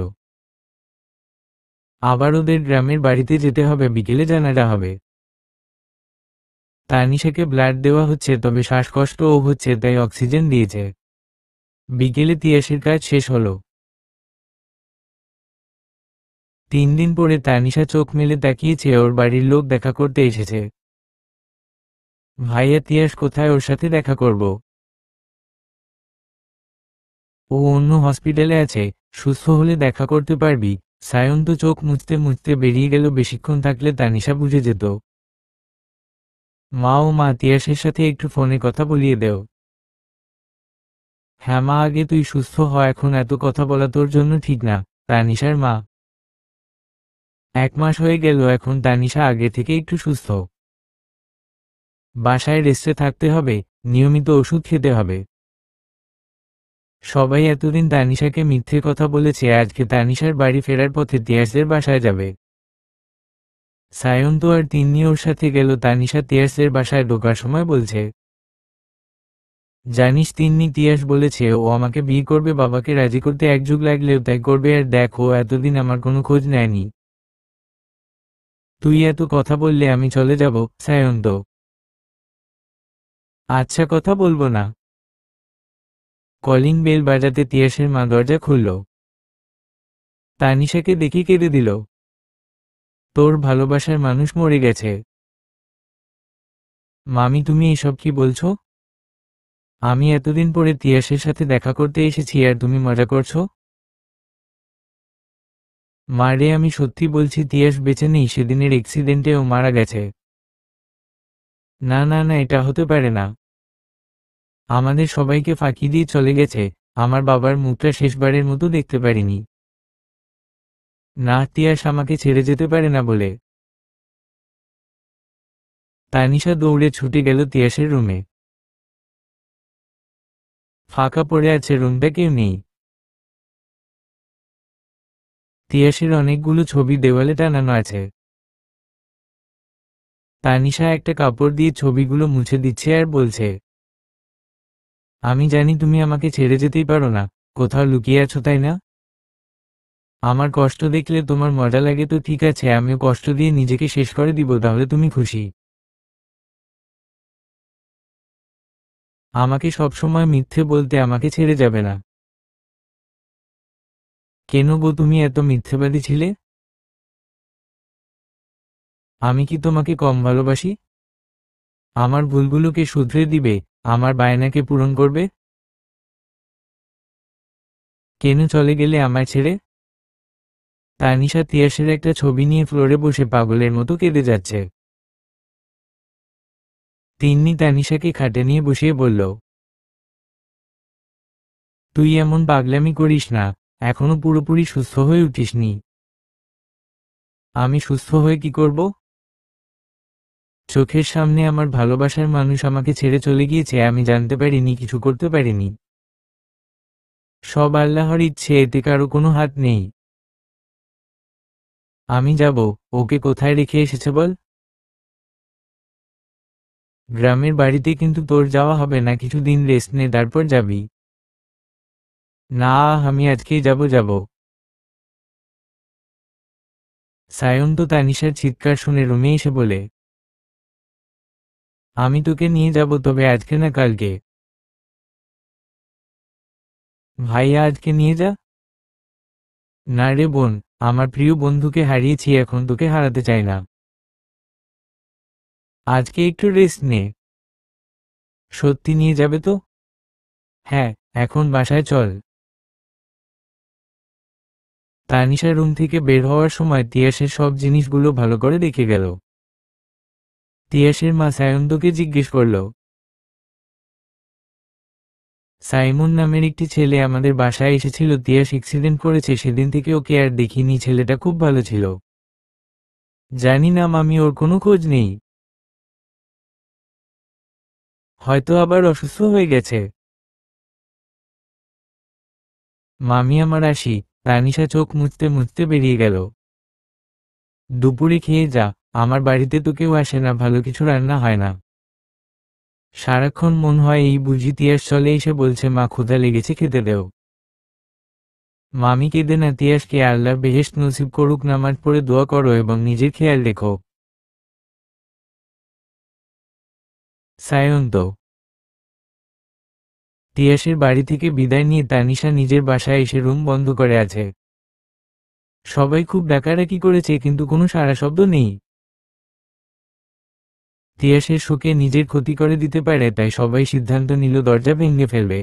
আবার ওদের গ্রামের বাড়িতে যেতে হবে, বিকেলে জানাজা হবে। তানিশাকে ব্লাড দেওয়া হচ্ছে, তবে শ্বাসকষ্টও হচ্ছে, তাই অক্সিজেন দিয়েছে। বিকেলে তিয়াসের কাজ শেষ হলো। 3 দিন পরে তানিশা চোখ মেলে তাকিয়েছে, ওর বাড়ির লোক দেখা করতে এসেছে। ভাইয়া তিয়াস কোথায়, ওর সাথে দেখা করব। ও অন্য হসপিটালে আছে, সুস্থ হলে দেখা করতে পারবি। সায়ন্ত চোখ মুছতে মুছতে বেরিয়ে গেল। বেশিক্ষণ থাকলে তানিশা বুঝে যেত। মা তিয়াসের সাথে একটু ফোনে কথা বলিয়ে দেও। হ্যাঁ মা, আগে তুই সুস্থ হ, এখন এত কথা বলা তোর জন্য ঠিক না। তানিশার মা, 1 মাস হয়ে গেল, এখন তানিশা আগে থেকে একটু সুস্থ। বাসায় রেস্টে থাকতে হবে, নিয়মিত ওষুধ খেতে হবে। সবাই এতদিন তানিশাকে মিথ্যে কথা বলেছে, আজকে তানিশার বাড়ি ফেরার পথে তিয়াসদের বাসায় যাবে। সায়ন্ত আর তিন্নি ওর সাথে গেল। তানিশা তিয়াসদের বাসায় ঢোকার সময় বলছে, জানিস তিন্নি, তিয়াস বলেছে ও আমাকে বিয়ে করবে, বাবাকে রাজি করতে 1 যুগ লাগলেও তাই করবে, আর দেখ ও এতদিন আমার কোনো খোঁজ নেয়নি। তুই এত কথা বললে আমি চলে যাব। সায়ন্ত, আচ্ছা কথা বলবো না। কলিং বেল বাজাতে তিয়াসের মা দরজা খুলল। তানিশাকে দেখে কেঁদে দিল। তোর ভালোবাসার মানুষ মরে গেছে। মামি, তুমি এসব কি বলছো? আমি এতদিন পরে তিয়াসের সাথে দেখা করতে এসেছি আর তুমি মজা করছো? মারে, আমি সত্যি বলছি, তিয়াস বেঁচে নেই, সেদিনের অ্যাক্সিডেন্টে ও মারা গেছে। না না না, এটা হতে পারে না। আমাদের সবাইকে ফাঁকি দিয়ে চলে গেছে, আমার বাবার মুখটা শেষবারের মতো দেখতে পারিনি। না, তিয়াস আমাকে ছেড়ে যেতে পারে না বলে। তানিশা দৌড়ে ছুটে গেল তিয়াসের রুমে। ফাঁকা পড়ে আছে রুমটা, কেউ নেই। তিয়াসের অনেকগুলো ছবি দেওয়ালে টানানো আছে। তানিশা একটা কাপড় দিয়ে ছবিগুলো মুছে দিচ্ছে আর বলছে, আমি জানি তুমি আমাকে ছেড়ে যেতেই পারো না, কোথাও লুকিয়ে আছো তাই না? আমার কষ্ট দেখলে তোমার মজা লাগে তো ঠিক আছে, আমিও কষ্ট দিয়ে নিজেকে শেষ করে দিব, তাহলে তুমি খুশি? আমাকে সবসময় মিথ্যে বলতে আমাকে ছেড়ে যাবে না। কেন গো, তুমি এত মিথ্যেবাদী ছিলে? আমি কি তোমাকে কম ভালোবাসি? আমার ভুলগুলোকে শুধরে দিবে, আমার বায়নাকে পূরণ করবে। কেন চলে গেলে আমায় ছেড়ে? তানিশা তিয়াসের একটা ছবি নিয়ে ফ্লোরে বসে পাগলের মতো কেঁদে যাচ্ছে। তিন্নি তানিশাকে খাটে নিয়ে বসিয়ে বলল, তুই এমন পাগলামি করিস না, এখনো পুরোপুরি সুস্থ হয়ে উঠিসনি। আমি সুস্থ হয়ে কি করব? চোখের সামনে আমার ভালোবাসার মানুষ আমাকে ছেড়ে চলে গিয়েছে, আমি জানতে পারিনি, কিছু করতে পারিনি। সব আল্লাহর ইচ্ছে, এতে কারো কোনো হাত নেই। আমি যাব। ওকে কোথায় রেখে এসেছে বল? গ্রামের বাড়িতে, কিন্তু তোর যাওয়া হবে না, কিছুদিন রেস্ট নে, তারপর যাবি। না, আমি আজকেই যাব। সায়ন্ত তানিশার চিৎকার শুনে রুমে এসে বলে, আমি তোকে নিয়ে যাব, তবে আজকে না, কালকে। ভাইয়া আজকে নিয়ে যা। না রে বোন, আমার প্রিয় বন্ধুকে হারিয়েছি, এখন তোকে হারাতে চাই না। আজকে একটু রেস্ট নে। সত্যি নিয়ে যাবে তো? হ্যাঁ, এখন বাসায় চল। তানিশা রুম থেকে বের হওয়ার সময় তিয়াসের সব জিনিসগুলো ভালো করে দেখে গেল। তিয়াসের মা সায়ন্তকে জিজ্ঞেস করল, সাইমন নামের একটি ছেলে আমাদের বাসায় এসেছিল, তিয়াস অ্যাক্সিডেন্ট করেছে, সেদিন থেকে ওকে আর দেখিনি, ছেলেটা খুব ভালো ছিল। জানি না মামি, ওর কোনো খোঁজ নেই। হয়তো আবার অসুস্থ হয়ে গেছে। মামি আমার আসি। তানিশা চোখ মুছতে মুছতে বেরিয়ে গেল। দুপুরে খেয়ে যা, আমার বাড়িতে তো কেউ আসে না, ভালো কিছু রান্না হয় না। সারাক্ষণ মন হয় এই বুঝি তিয়াস চলে এসে বলছে, মা ক্ষুধা লেগেছে, খেতে দেও। মামি কেঁদে না, তিয়াসকে আল্লাহ বেহেশত নসিব করুক, নামাজ পড়ে দোয়া করো এবং নিজের খেয়াল রেখো। সায়ন্ত। তিয়াসের বাড়ি থেকে বিদায় নিয়ে তানিশা নিজের বাসায় এসে রুম বন্ধ করে আছে। সবাই খুব ডাকাডাকি করেছে, কিন্তু কোনো সাড়া শব্দ নেই। তিয়াসের শোকে নিজের ক্ষতি করে দিতে পারে, তাই সবাই সিদ্ধান্ত নিল দরজা ভেঙে ফেলবে।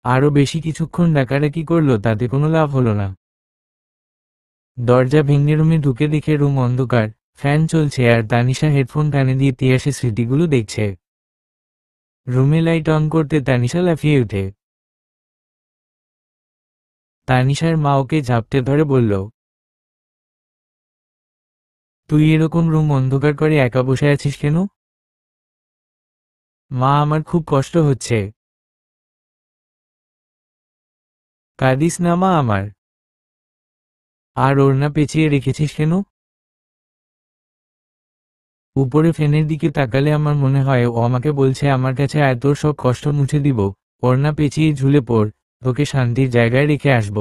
আরও বেশি কিছুক্ষণ ডাকাডাকি করলো, তাতে কোনো লাভ হলো না। দরজা ভেঙে রুমে ঢুকে দেখে রুম অন্ধকার, ফ্যান চলছে আর তানিশা হেডফোন কানে দিয়ে তিয়াসের স্মৃতিগুলো দেখছে। রুমে লাইট অন করতে তানিশা লাফিয়ে ওঠে। তানিশার মা ওকে ঝাপটে ধরে বলল, তুই এরকম রুম অন্ধকার করে একা বসে আছিস কেন? মা, আমার খুব কষ্ট হচ্ছে। কাঁদিস না মা আমার। আর ওড়না পেঁচিয়ে রেখেছিস কেন? উপরে ফ্যানের দিকে তাকালে আমার মনে হয় ও আমাকে বলছে, আমার কাছে আয়, তোর সব কষ্ট মুছে দিব, ওড়না পেঁচিয়ে ঝুলে পড়, তোকে শান্তির জায়গায় রেখে আসব।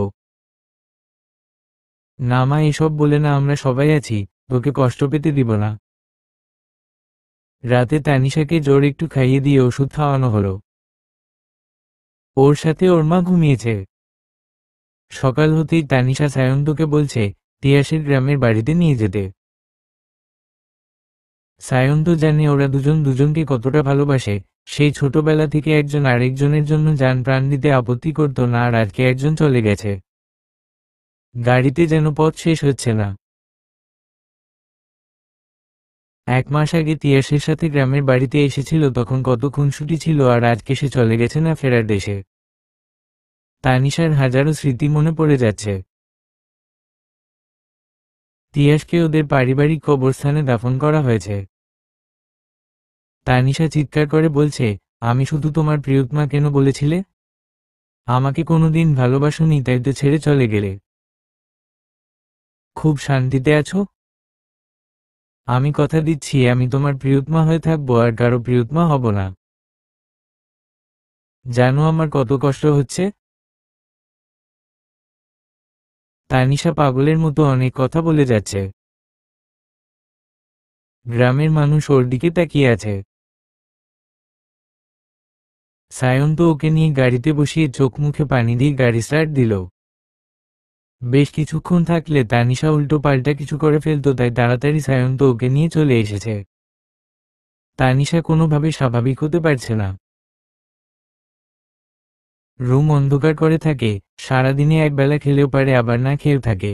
না মা, এসব বলে না, আমরা সবাই আছি, তোকে কষ্ট পেতে দিব না। রাতে তানিশাকে জোর একটু খাইয়ে দিয়ে ওষুধ খাওয়ানো হলো। ওর সাথে ওর মা ঘুমিয়েছে। সকাল হতেই তানিশা সায়ন্তকে বলছে তিয়াসের গ্রামের বাড়িতে নিয়ে যেতে। সায়ন্ত জানে ওরা দুজন দুজনকে কতটা ভালোবাসে, সেই ছোটবেলা থেকে একজন আরেকজনের জন্য জান প্রাণ দিতে আপত্তি করত না, আর আজকে একজন চলে গেছে। গাড়িতে যেন পথ শেষ হচ্ছে না। 1 মাস আগে তিয়াসের সাথে গ্রামের বাড়িতে এসেছিল, তখন কত খুনসুটি ছিল, আর আজকে সে চলে গেছে না ফেরার দেশে। তানিশার হাজারো স্মৃতি মনে পড়ে যাচ্ছে। তিয়াসকে ওদের পারিবারিক কবরস্থানে দাফন করা হয়েছে। তানিশা চিৎকার করে বলছে, আমি শুধু তোমার প্রিয়তমা, কেন বলেছিলে? আমাকে কোনোদিন ভালোবাসোনি, তাই তো ছেড়ে চলে গেলে। খুব শান্তিতে আছো? আমি কথা দিচ্ছি, আমি তোমার প্রিয়তমা হয়ে থাকবো, আর কারো প্রিয়তমা হব না। জানো আমার কত কষ্ট হচ্ছে? তানিশা পাগলের মতো অনেক কথা বলে যাচ্ছে। গ্রামের মানুষ ওর দিকে তাকিয়ে আছে। সায়ন তো ওকে নিয়ে গাড়িতে বসিয়ে চোখ মুখে পানি দিয়ে গাড়ি স্টার্ট দিল। বেশ কিছুক্ষণ থাকলে তানিশা উল্টো পাল্টা কিছু করে ফেলতো, তাই তাড়াতাড়ি সায়ন তো ওকে নিয়ে চলে এসেছে। তানিশা কোনোভাবে স্বাভাবিক হতে পারছে না। রুম অন্ধকার করে থাকে, সারাদিনে একবেলা খেলেও পারে, আবার না খেয়েও থাকে।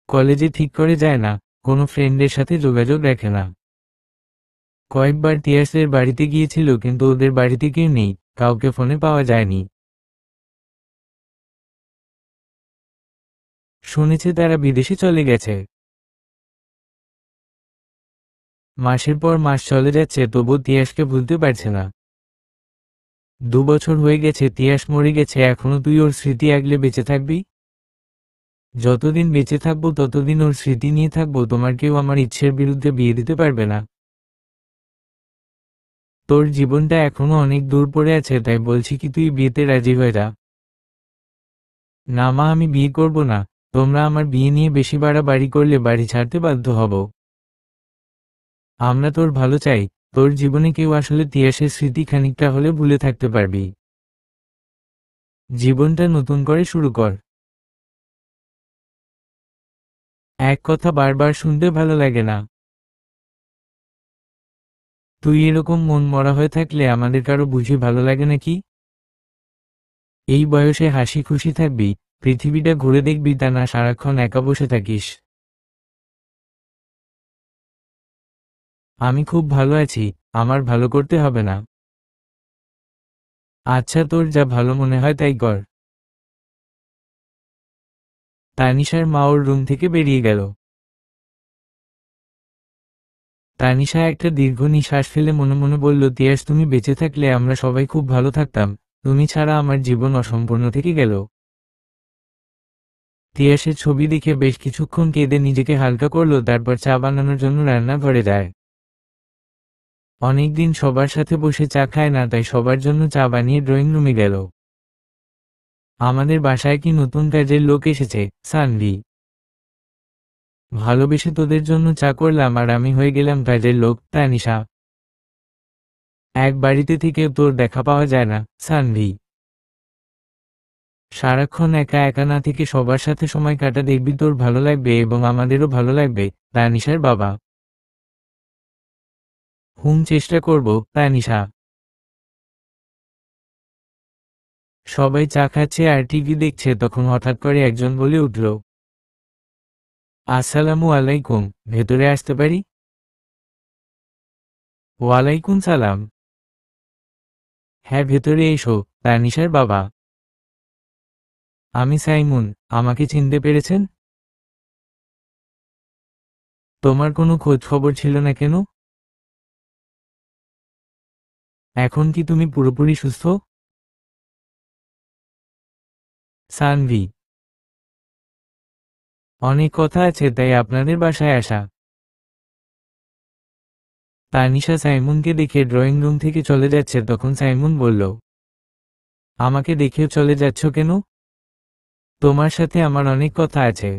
কলেজে ঠিক করে যায় না, কোনো ফ্রেন্ডের সাথে যোগাযোগ রাখে না। কয়েকবার তিয়াসের বাড়িতে গিয়েছিল, কিন্তু ওদের বাড়িতে কেউ নেই, কাউকে ফোনে পাওয়া যায়নি। শুনেছে তারা বিদেশে চলে গেছে। মাসের পর মাস চলে যাচ্ছে, তবু তিয়াসকে ভুলতে পারছে না। 2 বছর হয়ে গেছে, তিয়াস মরে গেছে, এখনো তুই ওর স্মৃতি আগলে বেঁচে থাকবি? যতদিন বেঁচে থাকবো ততদিন ওর স্মৃতি নিয়ে থাকবো। তোমার কেউ আমার ইচ্ছের বিরুদ্ধে বিয়ে দিতে পারবে না। তোর জীবনটা এখনো অনেক দূর পড়ে আছে, তাই বলছি কি তুই বিয়েতে রাজি হয়ে যা। না মা, আমি বিয়ে করব না। তোমরা আমার বিয়ে নিয়ে বেশি বাড়াবাড়ি করলে বাড়ি ছাড়তে বাধ্য হব। আমরা তোর ভালো চাই। তোর জীবনে কেউ আসলে তিয়াসের স্মৃতি খানিকটা হলে ভুলে থাকতে পারবি। জীবনটা নতুন করে শুরু কর। এক কথা বারবার শুনতে ভালো লাগে না। তুই এরকম মন মরা হয়ে থাকলে আমাদের কারো বুঝি ভালো লাগে নাকি? এই বয়সে হাসি খুশি থাকবি, পৃথিবীটা ঘুরে দেখবি, তা না সারাক্ষণ একা বসে থাকিস। আমি খুব ভালো আছি, আমার ভালো করতে হবে না। আচ্ছা, তোর যা ভালো মনে হয় তাই কর। তানিশার মা ওর রুম থেকে বেরিয়ে গেল। তানিশা একটা দীর্ঘ নিঃশ্বাস ফেলে মনে মনে বলল, তিয়াস তুমি বেঁচে থাকলে আমরা সবাই খুব ভালো থাকতাম, তুমি ছাড়া আমার জীবন অসম্পূর্ণ থেকে গেল। তিয়াসের ছবি দেখে বেশ কিছুক্ষণ কেঁদে নিজেকে হালকা করলো, তারপর চা বানানোর জন্য রান্নাঘরে যায়। অনেকদিন সবার সাথে বসে চা খায় না, তাই সবার জন্য চা বানিয়ে ড্রয়িং রুমে গেল। আমাদের বাসায় কি নতুন কাজের লোক এসেছে, সানভি? ভালোবেসে তোদের জন্য চা করলাম আর আমি হয়ে গেলাম কাজের লোক, তানিশা। এক বাড়িতে থেকেও তোর দেখা পাওয়া যায় না, সানভি। সারাক্ষণ একা একা না থেকে সবার সাথে সময় কাটা, দেখবি তোর ভালো লাগবে এবং আমাদেরও ভালো লাগবে। তানিশার বাবা। চেষ্টা করব, তানিশা। সবাই চা খাচ্ছে আর টিভি দেখছে, তখন হঠাৎ করে একজন বলে উঠল, আসসালামু আলাইকুম, ভেতরে আসতে পারি? ওয়ালাইকুম সালাম। হ্যাঁ, ভেতরে এসো। তানিশার বাবা। আমি সাইমুন। আমাকে চিনতে পেরেছেন? তোমার কোনো খোঁজ খবর ছিল না কেন? এখন কি তুমি পুরোপুরি সুস্থ? সানভি। অনেক কথা আছে, তাই আপনাদের বাসায় আসা। তানিশা সাইমুনকে দেখে ড্রয়িং রুম থেকে চলে যাচ্ছে, তখন সাইমুন বলল, আমাকে দেখেও চলে যাচ্ছ কেন? তোমার সাথে আমার অনেক কথা আছে।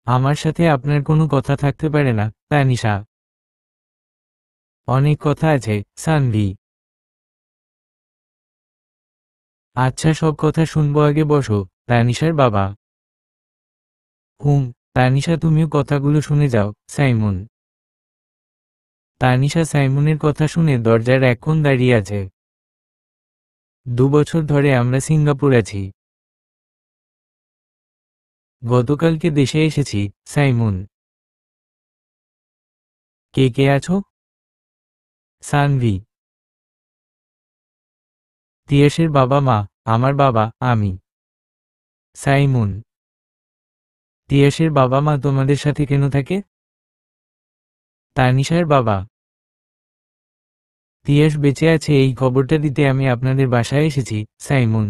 আমার সাথে আপনার কোনো কথা থাকতে পারে না, তানিশা। অনেক কথা আছে, সানভি। আচ্ছা, সব কথা শুনবো, আগে বসো। তানিশার বাবা। তানিশা তুমিও কথাগুলো শুনে যাও, সাইমুন। তানিশা সাইমুনের কথা শুনে দরজার এক কোণ দাঁড়িয়ে আছে। 2 বছর ধরে আমরা সিঙ্গাপুর আছি। গতকালকে দেশে এসেছি, সাইমুন। কে কে আছো? সানভি। তিয়াসের বাবা মা, আমার বাবা, আমি। সাইমুন। তিয়াসের বাবা মা তোমাদের সাথে কেন থাকে? তানিশার বাবা। তিয়াস বেঁচে আছে এই খবরটা দিতে আমি আপনাদের বাসায় এসেছি, সাইমুন।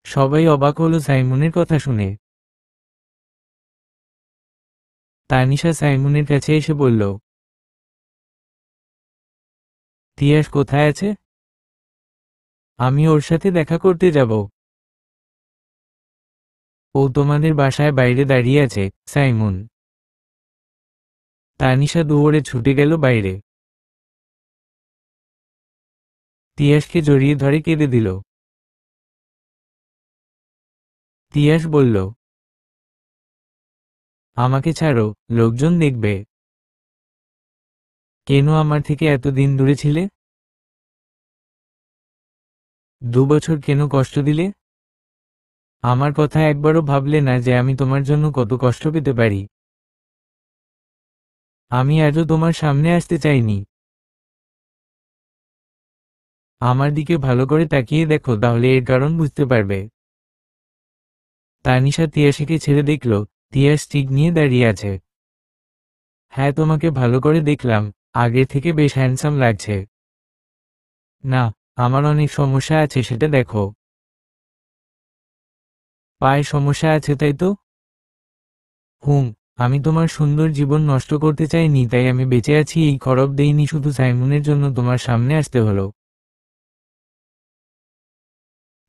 সবাই অবাক হলো সাইমুনের কথা শুনে। তানিশা সাইমুনের কাছে এসে বলল, তিয়াস কোথায় আছে? আমি ওর সাথে দেখা করতে যাব। ও তোমাদের বাসায় বাইরে দাঁড়িয়ে আছে, সাইমন। তানিশা দৌড়ে ছুটে গেল বাইরে। তিয়াসকে জড়িয়ে ধরে কেঁদে দিল। তিয়াস বলল, আমাকে ছাড়ো, লোকজন দেখবে। কেন আমার থেকে এতদিন দূরে ছিলে? 2 বছর কেন কষ্ট দিলে? আমার কথা একবারও ভাবলে না যে আমি তোমার জন্য কত কষ্ট পেতে পারি? আমি আজও তোমার সামনে আসতে চাইনি। আমার দিকে ভালো করে তাকিয়ে দেখো, তাহলে এর কারণ বুঝতে পারবে। তানিশা তিয়াসকে ছেড়ে দেখল, তিয়াস ঠিক নিয়ে দাঁড়িয়ে আছে। হ্যাঁ, তোমাকে ভালো করে দেখলাম, আগের থেকে বেশ হ্যান্ডসাম লাগছে। না, আমার অনেক সমস্যা আছে, সেটা দেখো। পায়ে সমস্যা আছে, তাই তো? আমি তোমার সুন্দর জীবন নষ্ট করতে চাইনি, তাই আমি বেঁচে আছি। এই খরচ দেইনি শুধু সাইমনের জন্য তোমার সামনে আসতে হলো।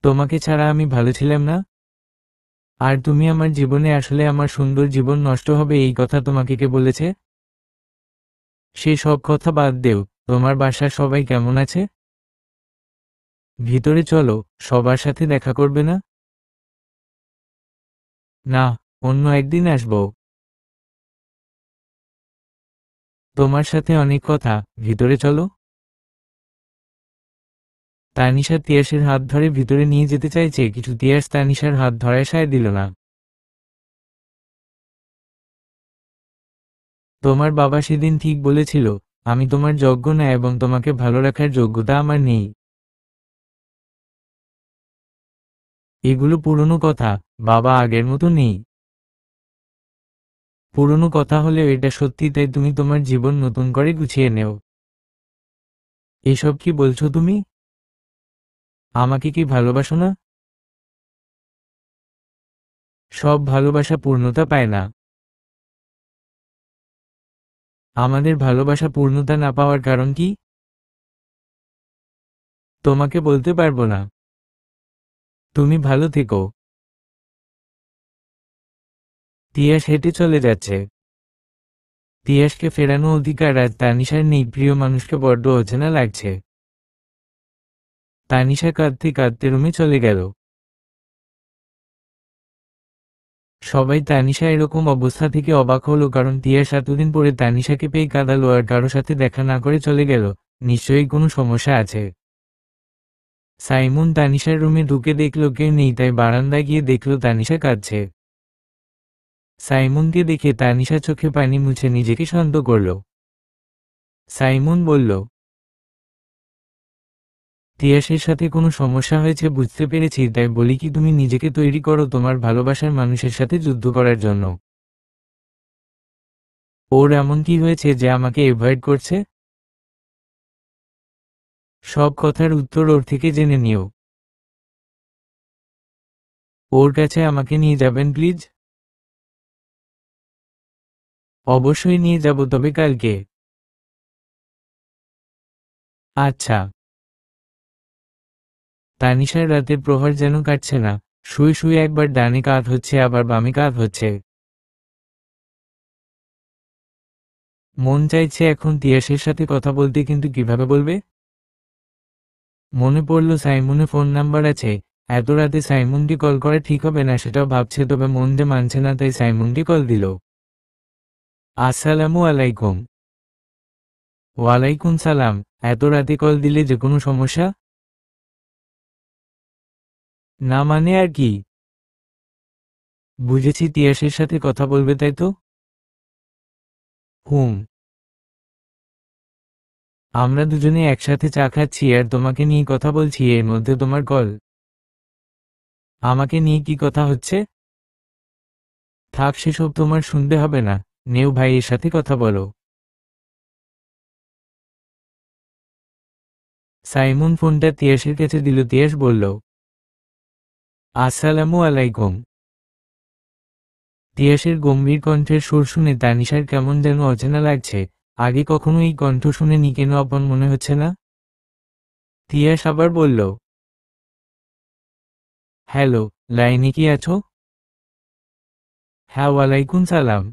তোমাকে ছাড়া আমি ভালো ছিলাম না। আর তুমি আমার জীবনে আসলে আমার সুন্দর জীবন নষ্ট হবে এই কথা তোমাকে কে বলেছে? সে সব কথা বাদ দেও, তোমার বাসার সবাই কেমন আছে? ভিতরে চলো, সবার সাথে দেখা করবে না? না, অন্য একদিন আসবো। তোমার সাথে অনেক কথা, ভিতরে চলো। তানিশা তিয়াসের হাত ধরে ভিতরে নিয়ে যেতে চাইছে, কিছু তিয়াস তানিশার হাত ধরায় সায় দিল না। তোমার বাবা সেদিন ঠিক বলেছিল, আমি তোমার যোগ্য না এবং তোমাকে ভালো রাখার যোগ্যতা আমার নেই। এগুলো পুরনো কথা, বাবা আগের মতো নেই। পুরনো কথা হলেও এটা সত্যি, তাই তুমি তোমার জীবন নতুন করে গুছিয়ে নেও। এসব কি বলছো তুমি? আমাকে কি ভালোবাসো না? সব ভালোবাসা পূর্ণতা পায় না। আমাদের ভালোবাসা পূর্ণতা না পাওয়ার কারণ কি? তোমাকে বলতে পারবো না। তুমি ভালো থেকো। তিয়াস হেঁটে চলে যাচ্ছে। তিয়াসকে ফেরানো অধিকার আজ তানিশার নেই, প্রিয় মানুষকে বড্ড অচেনা লাগছে। তানিশা কাঁদতে কাঁদতে রুমে চলে গেল। সবাই তানিশা এরকম অবস্থা থেকে অবাক হলো, কারণ তিয়াস এতদিন পরে তানিশাকে পেয়ে কাঁদালো আর কারো সাথে দেখা না করে চলে গেল। নিশ্চয়ই কোনো সমস্যা আছে। সাইমন তানিশার রুমে ঢুকে দেখল কেউ নেই, তাই বারান্দায় গিয়ে দেখল তানিশা কাঁদছে। সাইমনকে দেখে তানিশা চোখে পানি মুছে নিজেকে শান্ত করল। সাইমন বলল, তিয়াসের সাথে কোনো সমস্যা হয়েছে বুঝতে পেরেছি, তাই বলি কি তুমি নিজেকে তৈরি করো তোমার ভালোবাসার মানুষের সাথে যুদ্ধ করার জন্য। ওর এমন কি হয়েছে যে আমাকে এভয়েড করছে? সব কথার উত্তর ওর থেকে জেনে নিও। ওর কাছে আমাকে নিয়ে যাবেন প্লিজ? অবশ্যই নিয়ে যাব, তবে কালকে। আচ্ছা। তানিশার রাতের প্রহর যেন কাটছে না। শুয়ে শুয়ে একবার ডানে কাত হচ্ছে, আবার বামে কাত হচ্ছে। মন চাইছে এখন তিয়াসের সাথে কথা বলতে, কিন্তু কিভাবে বলবে? মনে পড়ল সাইমনের ফোন নাম্বার আছে। এত রাতে সাইমনকে কল করা ঠিক হবে না সেটাও ভাবছে, তবে মন যে মানছে না, তাই সাইমনকে কল দিল। আসসালামু আলাইকুম। ওয়ালাইকুম সালাম। এত রাতে কল দিলে যে কোনো সমস্যা? না মানে আর কি? বুঝেছি, তিয়াসের সাথে কথা বলবে তাই তো? হুম। আমরা দুজনে একসাথে চা খাচ্ছি আর তোমাকে নিয়ে কথা বলছি, এর মধ্যে তোমার কল। আমাকে নিয়ে কি কথা হচ্ছে? থাক, সেসব তোমার শুনতে হবে না। নেও ভাইয়ের সাথে কথা বলো। সাইমন ফোনটা তিয়াসের কাছে দিল। তিয়াস বলল, আসসালামু আলাইকুম। তিয়াসের গম্ভীর কণ্ঠের সুর শুনে তানিশার কেমন যেন অচেনা লাগছে। আগে কখনো এই কণ্ঠ শুনেনি, কেন আপন মনে হচ্ছে না? তিয়াস আবার বলল, হ্যালো, লাইনে কি আছো? হ্যাঁ, ওয়ালাইকুম সালাম।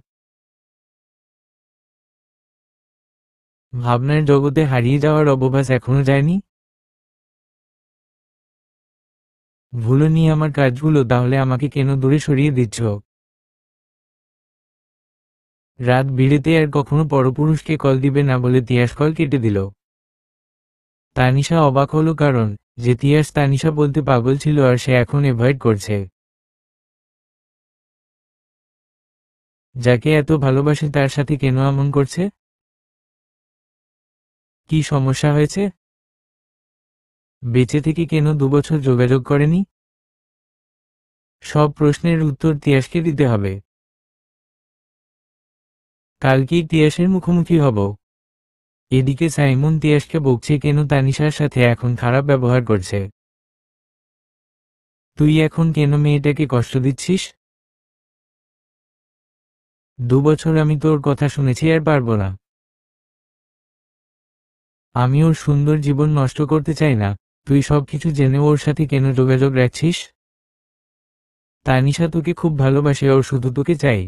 ভাবনার জগতে হারিয়ে যাওয়ার অবকাশ এখনো যায়নি? ভুলো নিয়ে আমার কাজগুলো, তাহলে আমাকে কেন দূরে সরিয়ে দিচ্ছ? রাত বিরেতে আর কখনো পরপুরুষকে কল দিবে না বলে তিয়াস কল কেটে দিল। তানিশা অবাক হলো, কারণ যে তিয়াস তানিশা বলতে পাগল ছিল আর সে এখন এভয়েড করছে। যাকে এত ভালোবাসে তার সাথে কেন এমন করছে? কি সমস্যা হয়েছে? বেঁচে থেকে কেন 2 বছর যোগাযোগ করেনি? সব প্রশ্নের উত্তর তিয়াসকে দিতে হবে। কালকেই তিয়াসের মুখোমুখি হব। এদিকে সাইমন তিয়াসকে বকছে কেন তানিশার সাথে এখন খারাপ ব্যবহার করছে। তুই এখন কেন মেয়েটাকে কষ্ট দিচ্ছিস? 2 বছর আমি তোর কথা শুনেছি, আর পারবো না। আমি ওর সুন্দর জীবন নষ্ট করতে চাই না। তুই সবকিছু জেনে ওর সাথে কেন যোগাযোগ রাখছিস? তানিশা তোকে খুব ভালোবাসে, ওর শুধু তোকে চাই।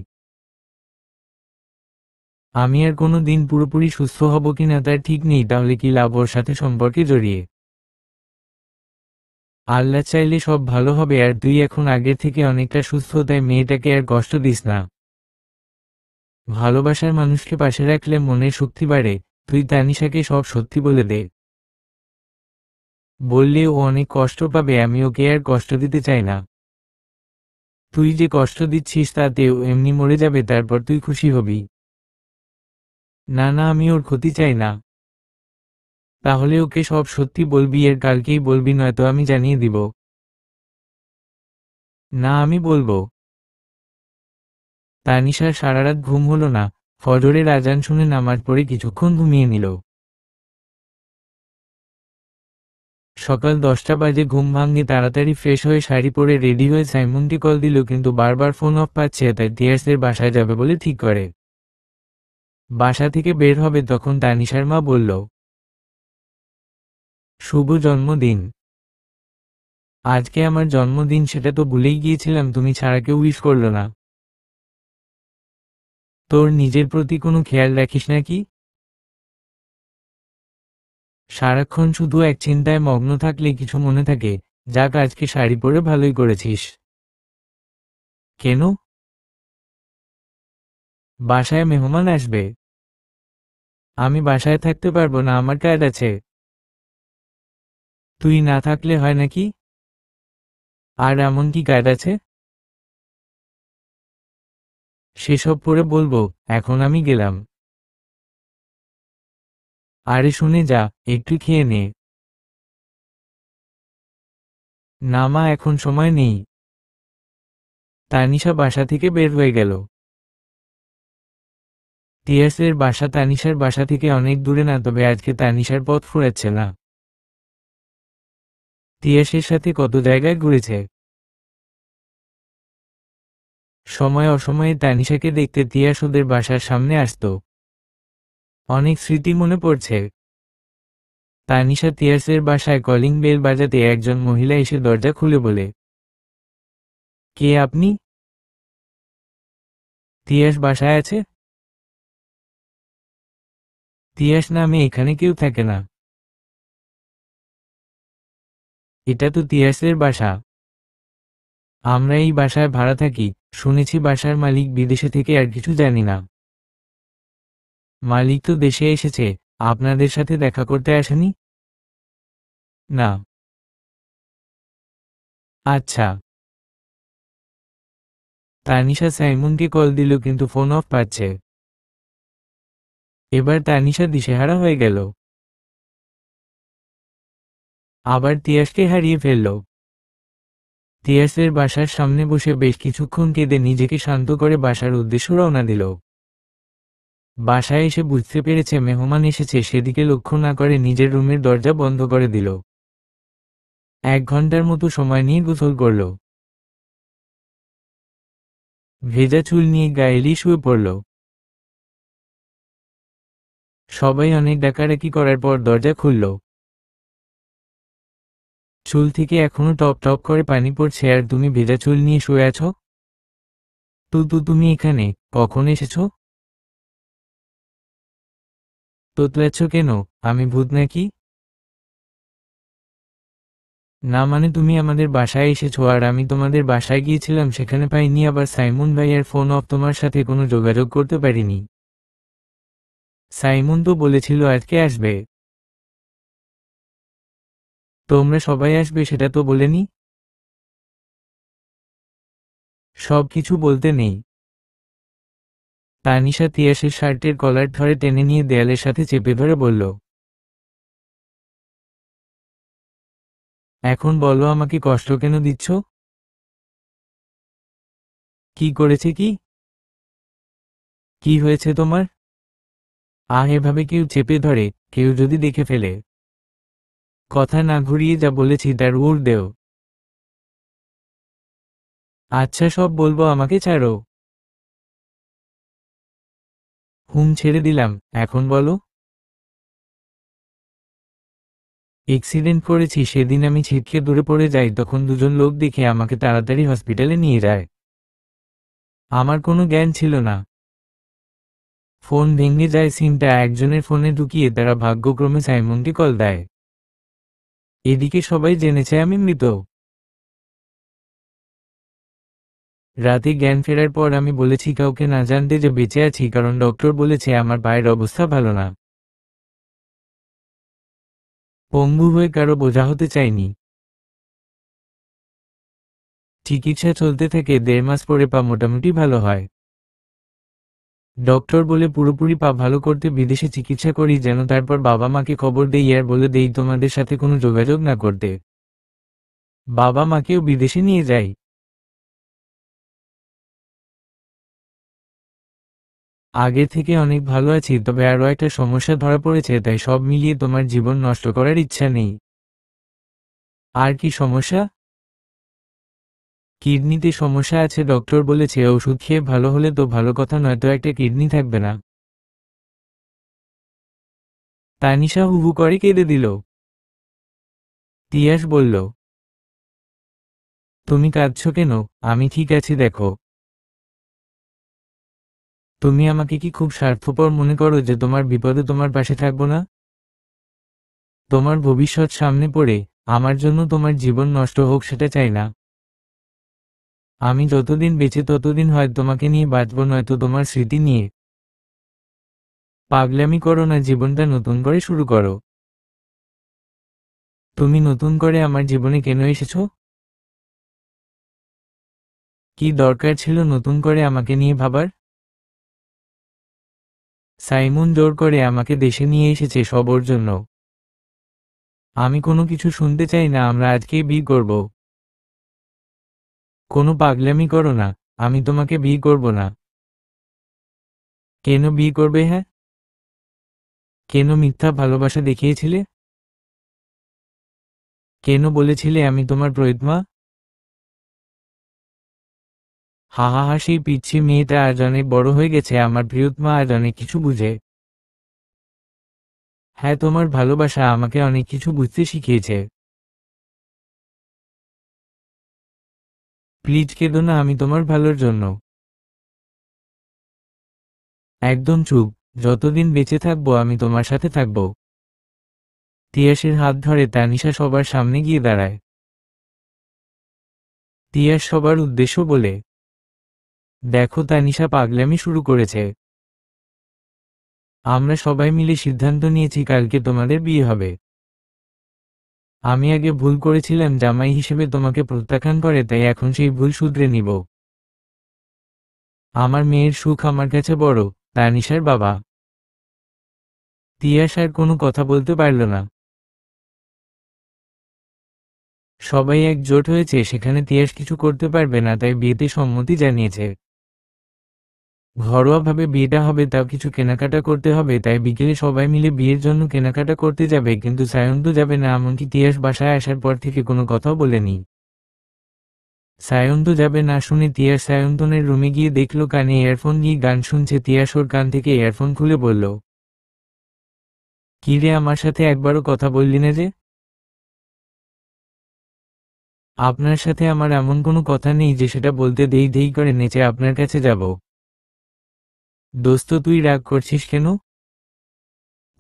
আমি আর কোনো দিন পুরোপুরি সুস্থ হব কিনা তার ঠিক নেই, তাহলে কি লাভ ওর সাথে সম্পর্কে জড়িয়ে? আল্লাহ চাইলে সব ভালো হবে, আর তুই এখন আগের থেকে অনেকটা সুস্থ, তাই মেয়েটাকে আর কষ্ট দিস না। ভালোবাসার মানুষকে পাশে রাখলে মনের শক্তি বাড়ে। তুই তানিশাকে সব সত্যি বলে দে। বললে ও অনেক কষ্ট পাবে, আমি ওকে আর কষ্ট দিতে চাই না। তুই যে কষ্ট দিচ্ছিস তাতে ও এমনি মরে যাবে, তারপর তুই খুশি হবি। না না, আমি ওর ক্ষতি চাই না। তাহলে ওকে সব সত্যি বলবি, এর কালকেই বলবি, নয়তো আমি জানিয়ে দিব। না, আমি বলবো। তানিশার সারারাত ঘুম হলো না। ফজরের আজান শুনে নামাজ পড়ে কিছুক্ষণ ঘুমিয়ে নিল। সকাল 10টা বাজে ঘুম ভাঙে, তাড়াতাড়ি ফ্রেশ হয়ে শাড়ি পরে রেডি হয়ে সাইমনকে কল দিল, কিন্তু বারবার ফোন অফ পাচ্ছে, তাই তিয়াসের বাসায় যাবে বলে ঠিক করে। বাসা থেকে বের হবে তখন তানিশার মা বলল, শুভ জন্মদিন। আজকে আমার জন্মদিন, সেটা তো ভুলেই গিয়েছিলাম, তুমি ছাড়া কেউ উইশ করলো না। তোর নিজের প্রতি কোনো খেয়াল রাখিস নাকি? সারাক্ষণ শুধু এক চিন্তায় মগ্ন থাকলে কিছু মনে থাকে? যাক, আজকে শাড়ি পরে ভালোই করেছিস। কেন? বাসায় মেহমান আসবে। আমি বাসায় থাকতে পারবো না, আমার কাজ আছে। তুই না থাকলে হয় নাকি? আর এমন কি কাজ আছে? সেসব পরে বলবো, এখন আমি গেলাম। আরে শুনে যা, একটু খেয়ে নে। না মা, এখন সময় নেই। তানিশা বাসা থেকে বের হয়ে গেল। তিয়াসের বাসা তানিশার বাসা থেকে অনেক দূরে না, তবে আজকে তানিশার পথ ফুরাচ্ছে না। তিয়াসের সাথে কত জায়গায় ঘুরেছে। সময় অসময়ে তানিশাকে দেখতে তিয়াস ওদের বাসার সামনে আসতো। অনেক স্মৃতি মনে পড়ছে। তানিশা তিয়াসের বাসায় কলিং বেল বাজাতে একজন মহিলা এসে দরজা খুলে বলে, কে আপনি? তিয়াস বাসায় আছে? তিয়াস নামে এখানে কেউ থাকে না। এটা তো তিয়াসের বাসা। আমরা এই বাসায় ভাড়া থাকি। শুনেছি বাসার মালিক বিদেশে থেকে, আর কিছু জানি না। মালিক তো দেশে এসেছে, আপনাদের সাথে দেখা করতে আসেনি? না। আচ্ছা। তানিশা সাইমনকে কল দিল, কিন্তু ফোন অফ পাচ্ছে। এবার তানিশা দিশেহারা হয়ে গেল। আবার তিয়াসকে হারিয়ে ফেলল। তিয়াসের বাসার সামনে বসে বেশ কিছুক্ষণ কেঁদে নিজেকে শান্ত করে বাসার উদ্দেশ্য রওনা দিল। বাসায় এসে বুঝতে পেরেছে মেহমান এসেছে, সেদিকে লক্ষ্য না করে নিজের রুমের দরজা বন্ধ করে দিল। 1 ঘন্টার মতো সময় নিয়ে গোসল করল। ভেজা চুল নিয়ে গায়েলি শুয়ে পড়ল। সবাই অনেক ডাকাডাকি করার পর দরজা খুলল। চুল থেকে এখনো টপ টপ করে পানি পড়ছে, আর তুমি ভেজা চুল নিয়ে শুয়ে আছো? তুমি এখানে কখন এসেছো? তোতলাচ্ছ কেন? আমি ভূত নাকি? না মানে তুমি আমাদের বাসায় এসেছো আর আমি তোমাদের বাসায় গিয়েছিলাম, সেখানে পাইনি, আবার সাইমন ভাইয়ের ফোন অফ, তোমার সাথে কোনো যোগাযোগ করতে পারিনি। সাইমন তো বলেছিল আজকে আসবে। তোমরা সবাই আসবে সেটা তো বলেনি। সব কিছু বলতে নেই। তানিশা তিয়াসের শার্টের কলার ধরে টেনে নিয়ে দেয়ালের সাথে চেপে ধরে বলল, এখন বলো আমাকে কষ্ট কেন দিচ্ছ? কি করেছে? কি কি হয়েছে তোমার? এভাবে কেউ চেপে ধরে? কেউ যদি দেখে ফেলে? কথা না ঘুরিয়ে যা বলেছি তার উড় দেও। আচ্ছা সব বলবো, আমাকে ছাড়ো। হুম ছেড়ে দিলাম, এখন বলো। এক্সিডেন্ট করেছি সেদিন আমি ছিটকে দূরে পড়ে যাই, তখন দুজন লোক দেখে আমাকে তাড়াতাড়ি হসপিটালে নিয়ে যায়। আমার কোনো জ্ঞান ছিল না। ফোন ভেঙে যায়, সিমটা একজনের ফোনে ঢুকিয়ে তারা ভাগ্যক্রমে সাইমনকে কল দেয়। এদিকে সবাই জেনেছে আমি মৃত। রাতে জ্ঞান ফেরার পর আমি বলেছি কাউকে না জানতে যে বেঁচে আছি, কারণ ডক্টর বলেছে আমার পায়ের অবস্থা ভালো না। পঙ্গু হয়ে কারো বোঝা হতে চাইনি। চিকিৎসা চলতে থাকে, 1.5 মাস পরে পা মোটামুটি ভালো হয়। ডক্টর বলে পুরোপুরি পা ভালো করতে বিদেশে চিকিৎসা করি, যেন তারপর বাবা মাকে খবর দেই আর বলে দেই তোমাদের সাথে কোনো যোগাযোগ না করতে। বাবা মাকেও বিদেশে নিয়ে যাই। আগে থেকে অনেক ভালো আছি, তবে আরও একটা সমস্যা ধরা পড়েছে, তাই সব মিলিয়ে তোমার জীবন নষ্ট করার ইচ্ছা নেই। আর কি সমস্যা? কিডনিতে সমস্যা আছে, ডক্টর বলেছে ওষুধ খেয়ে ভালো হলে তো ভালো কথা, নয়তো একটা কিডনি থাকবে না। তানিশা হুহু করে কেঁদে দিল। তিয়াস বলল, তুমি কাঁদছো কেন? আমি ঠিক আছি দেখো। তুমি আমাকে কি খুব স্বার্থপর মনে করো যে তোমার বিপদে তোমার পাশে থাকবো না? তোমার ভবিষ্যৎ সামনে পড়ে আমার জন্য তোমার জীবন নষ্ট হোক সেটা চাই না। আমি যতদিন বেঁচে ততদিন হয় তোমাকে নিয়ে বাঁচব, নয়তো তোমার স্মৃতি নিয়ে। পাগলামি করো না, জীবনটা নতুন করে শুরু করো। তুমি নতুন করে আমার জীবনে কেন এসেছো? কি দরকার ছিল নতুন করে আমাকে নিয়ে ভাবার? সাইমন জোর করে আমাকে দেশে নিয়ে এসেছে সবার জন্য। আমি কোনো কিছু শুনতে চাই না, আমরা আজকেই বিয়ে করব। কোনো পাগলামি করো না, আমি তোমাকে বিয়ে করব না। কেন বিয়ে করবে? হ্যাঁ, কেন মিথ্যা ভালোবাসা দেখিয়েছিলে? কেন বলেছিলে আমি তোমার প্রয়োতমা? হা হা হা, সেই পিচ্ছি মেয়েটা আজ অনেক বড় হয়ে গেছে, আমার প্রিয়তমা আজ অনেক কিছু বুঝে। হ্যাঁ, তোমার ভালোবাসা আমাকে অনেক কিছু বুঝতে শিখিয়েছে। প্লিজ কেঁদো না, আমি তোমার ভালোর জন্য। একদম চুপ। যতদিন বেঁচে থাকবো আমি তোমার সাথে থাকবো। তিয়াসের হাত ধরে তানিশা সবার সামনে গিয়ে দাঁড়ায়। তিয়াস সবার উদ্দেশ্য বলে, দেখো তানিশা পাগলামি শুরু করেছে। আমরা সবাই মিলে সিদ্ধান্ত নিয়েছি কালকে তোমাদের বিয়ে হবে। আমি আগে ভুল করেছিলাম জামাই হিসেবে তোমাকে প্রত্যাখ্যান করে, তাই এখন সেই ভুল শুধরে নিব। আমার মেয়ের সুখ আমার কাছে বড়। তানিশার বাবা। তিয়াস আর কোনো কথা বলতে পারল না। সবাই একজোট হয়েছে, সেখানে তিয়াস কিছু করতে পারবে না, তাই বিয়েতে সম্মতি জানিয়েছে। ঘরোয়াভাবে বিয়েটা হবে, তাও কিছু কেনাকাটা করতে হবে, তাই বিকেলে সবাই মিলে বিয়ের জন্য কেনাকাটা করতে যাবে, কিন্তু সায়ন্ত যাবে না, এমনকি তিয়াস বাসায় আসার পর থেকে কোনো কথাও বলেনি। সায়ন্ত যাবে না শুনে তিয়াস সায়ন্তনের রুমে গিয়ে দেখল কানে ইয়ারফোন নিয়ে গান শুনছে। তিয়াস ওর কান থেকে ইয়ারফোন খুলে বলল, কি রে, আমার সাথে একবারও কথা বললি না যে? আপনার সাথে আমার এমন কোনো কথা নেই যে সেটা বলতে দেই দেই করে নেচে আপনার কাছে যাব। দোস্ত তুই রাগ করছিস কেন?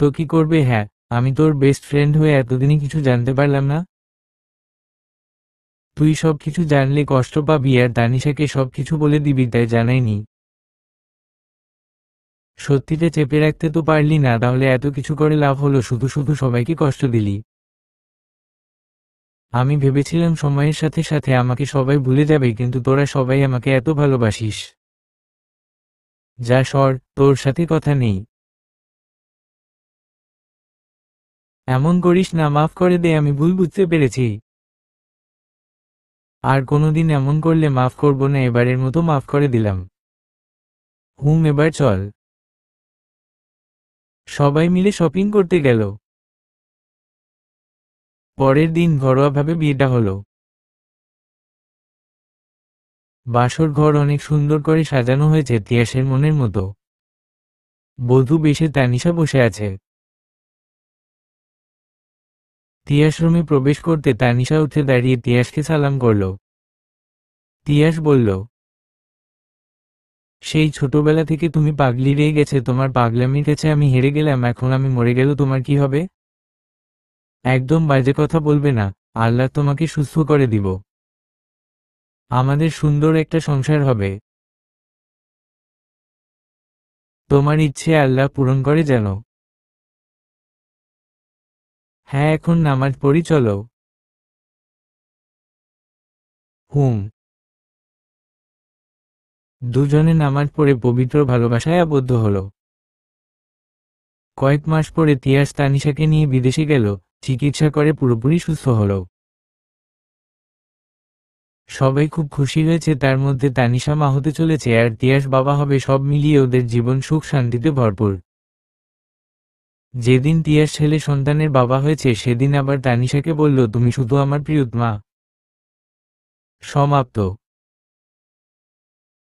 তো কি করবে? হ্যাঁ, আমি তোর বেস্ট ফ্রেন্ড হয়ে এতদিনই কিছু জানতে পারলাম না? তুই সব কিছু জানলে কষ্ট পাবি আর তানিশাকে সব কিছু বলে দিবি তাই জানাইনি। সত্যিটা চেপে রাখতে তো পারলি না, তাহলে এত কিছু করে লাভ হলো, শুধু শুধু সবাইকে কষ্ট দিলি। আমি ভেবেছিলাম সময়ের সাথে সাথে আমাকে সবাই ভুলে যাবে, কিন্তু তোরা সবাই আমাকে এত ভালোবাসিস। যা সর, তোর সাথে কথা নেই। এমন করিস না, মাফ করে দে, আমি ভুল বুঝতে পেরেছি। আর কোনোদিন এমন করলে মাফ করব না, এবারের মতো মাফ করে দিলাম। এবার চল। সবাই মিলে শপিং করতে গেল। পরের দিন ঘরোয়াভাবে বিয়েটা হলো। বাসর ঘর অনেক সুন্দর করে সাজানো হয়েছে, তিয়াসের মনের মতো। বধূ বেশে তানিশা বসে আছে। তিয়াস রুমে প্রবেশ করতে তানিশা উঠে দাঁড়িয়ে তিয়াসকে সালাম করল। তিয়াস বলল, সেই ছোটবেলা থেকে তুমি পাগলি রয়ে গেছে, তোমার পাগলামির কাছে আমি হেরে গেলাম, এখন আমি মরে গেল তোমার কি হবে? একদম বাজে কথা বলবে না, আল্লাহ তোমাকে সুস্থ করে দিব। আমাদের সুন্দর একটা সংসার হবে। তোমার ইচ্ছে আল্লাহ পূরণ করে যেন। হ্যাঁ, এখন নামাজ পড়ি, চলো। হুম। দুজনে নামাজ পড়ে পবিত্র ভালোবাসায় আবদ্ধ হলো। কয়েক মাস পরে তিয়াস তানিশাকে নিয়ে বিদেশে গেল, চিকিৎসা করে পুরোপুরি সুস্থ হলো। সবাই খুব খুশি হয়েছে, তার মধ্যে তানিশা মা হতে চলেছে আর তিয়াস বাবা হবে, সব মিলিয়ে ওদের জীবন সুখ শান্তিতে ভরপুর। যেদিন তিয়াস ছেলে সন্তানের বাবা হয়েছে সেদিন আবার তানিশাকে বলল, তুমি শুধু আমার প্রিয়তমা। সমাপ্ত।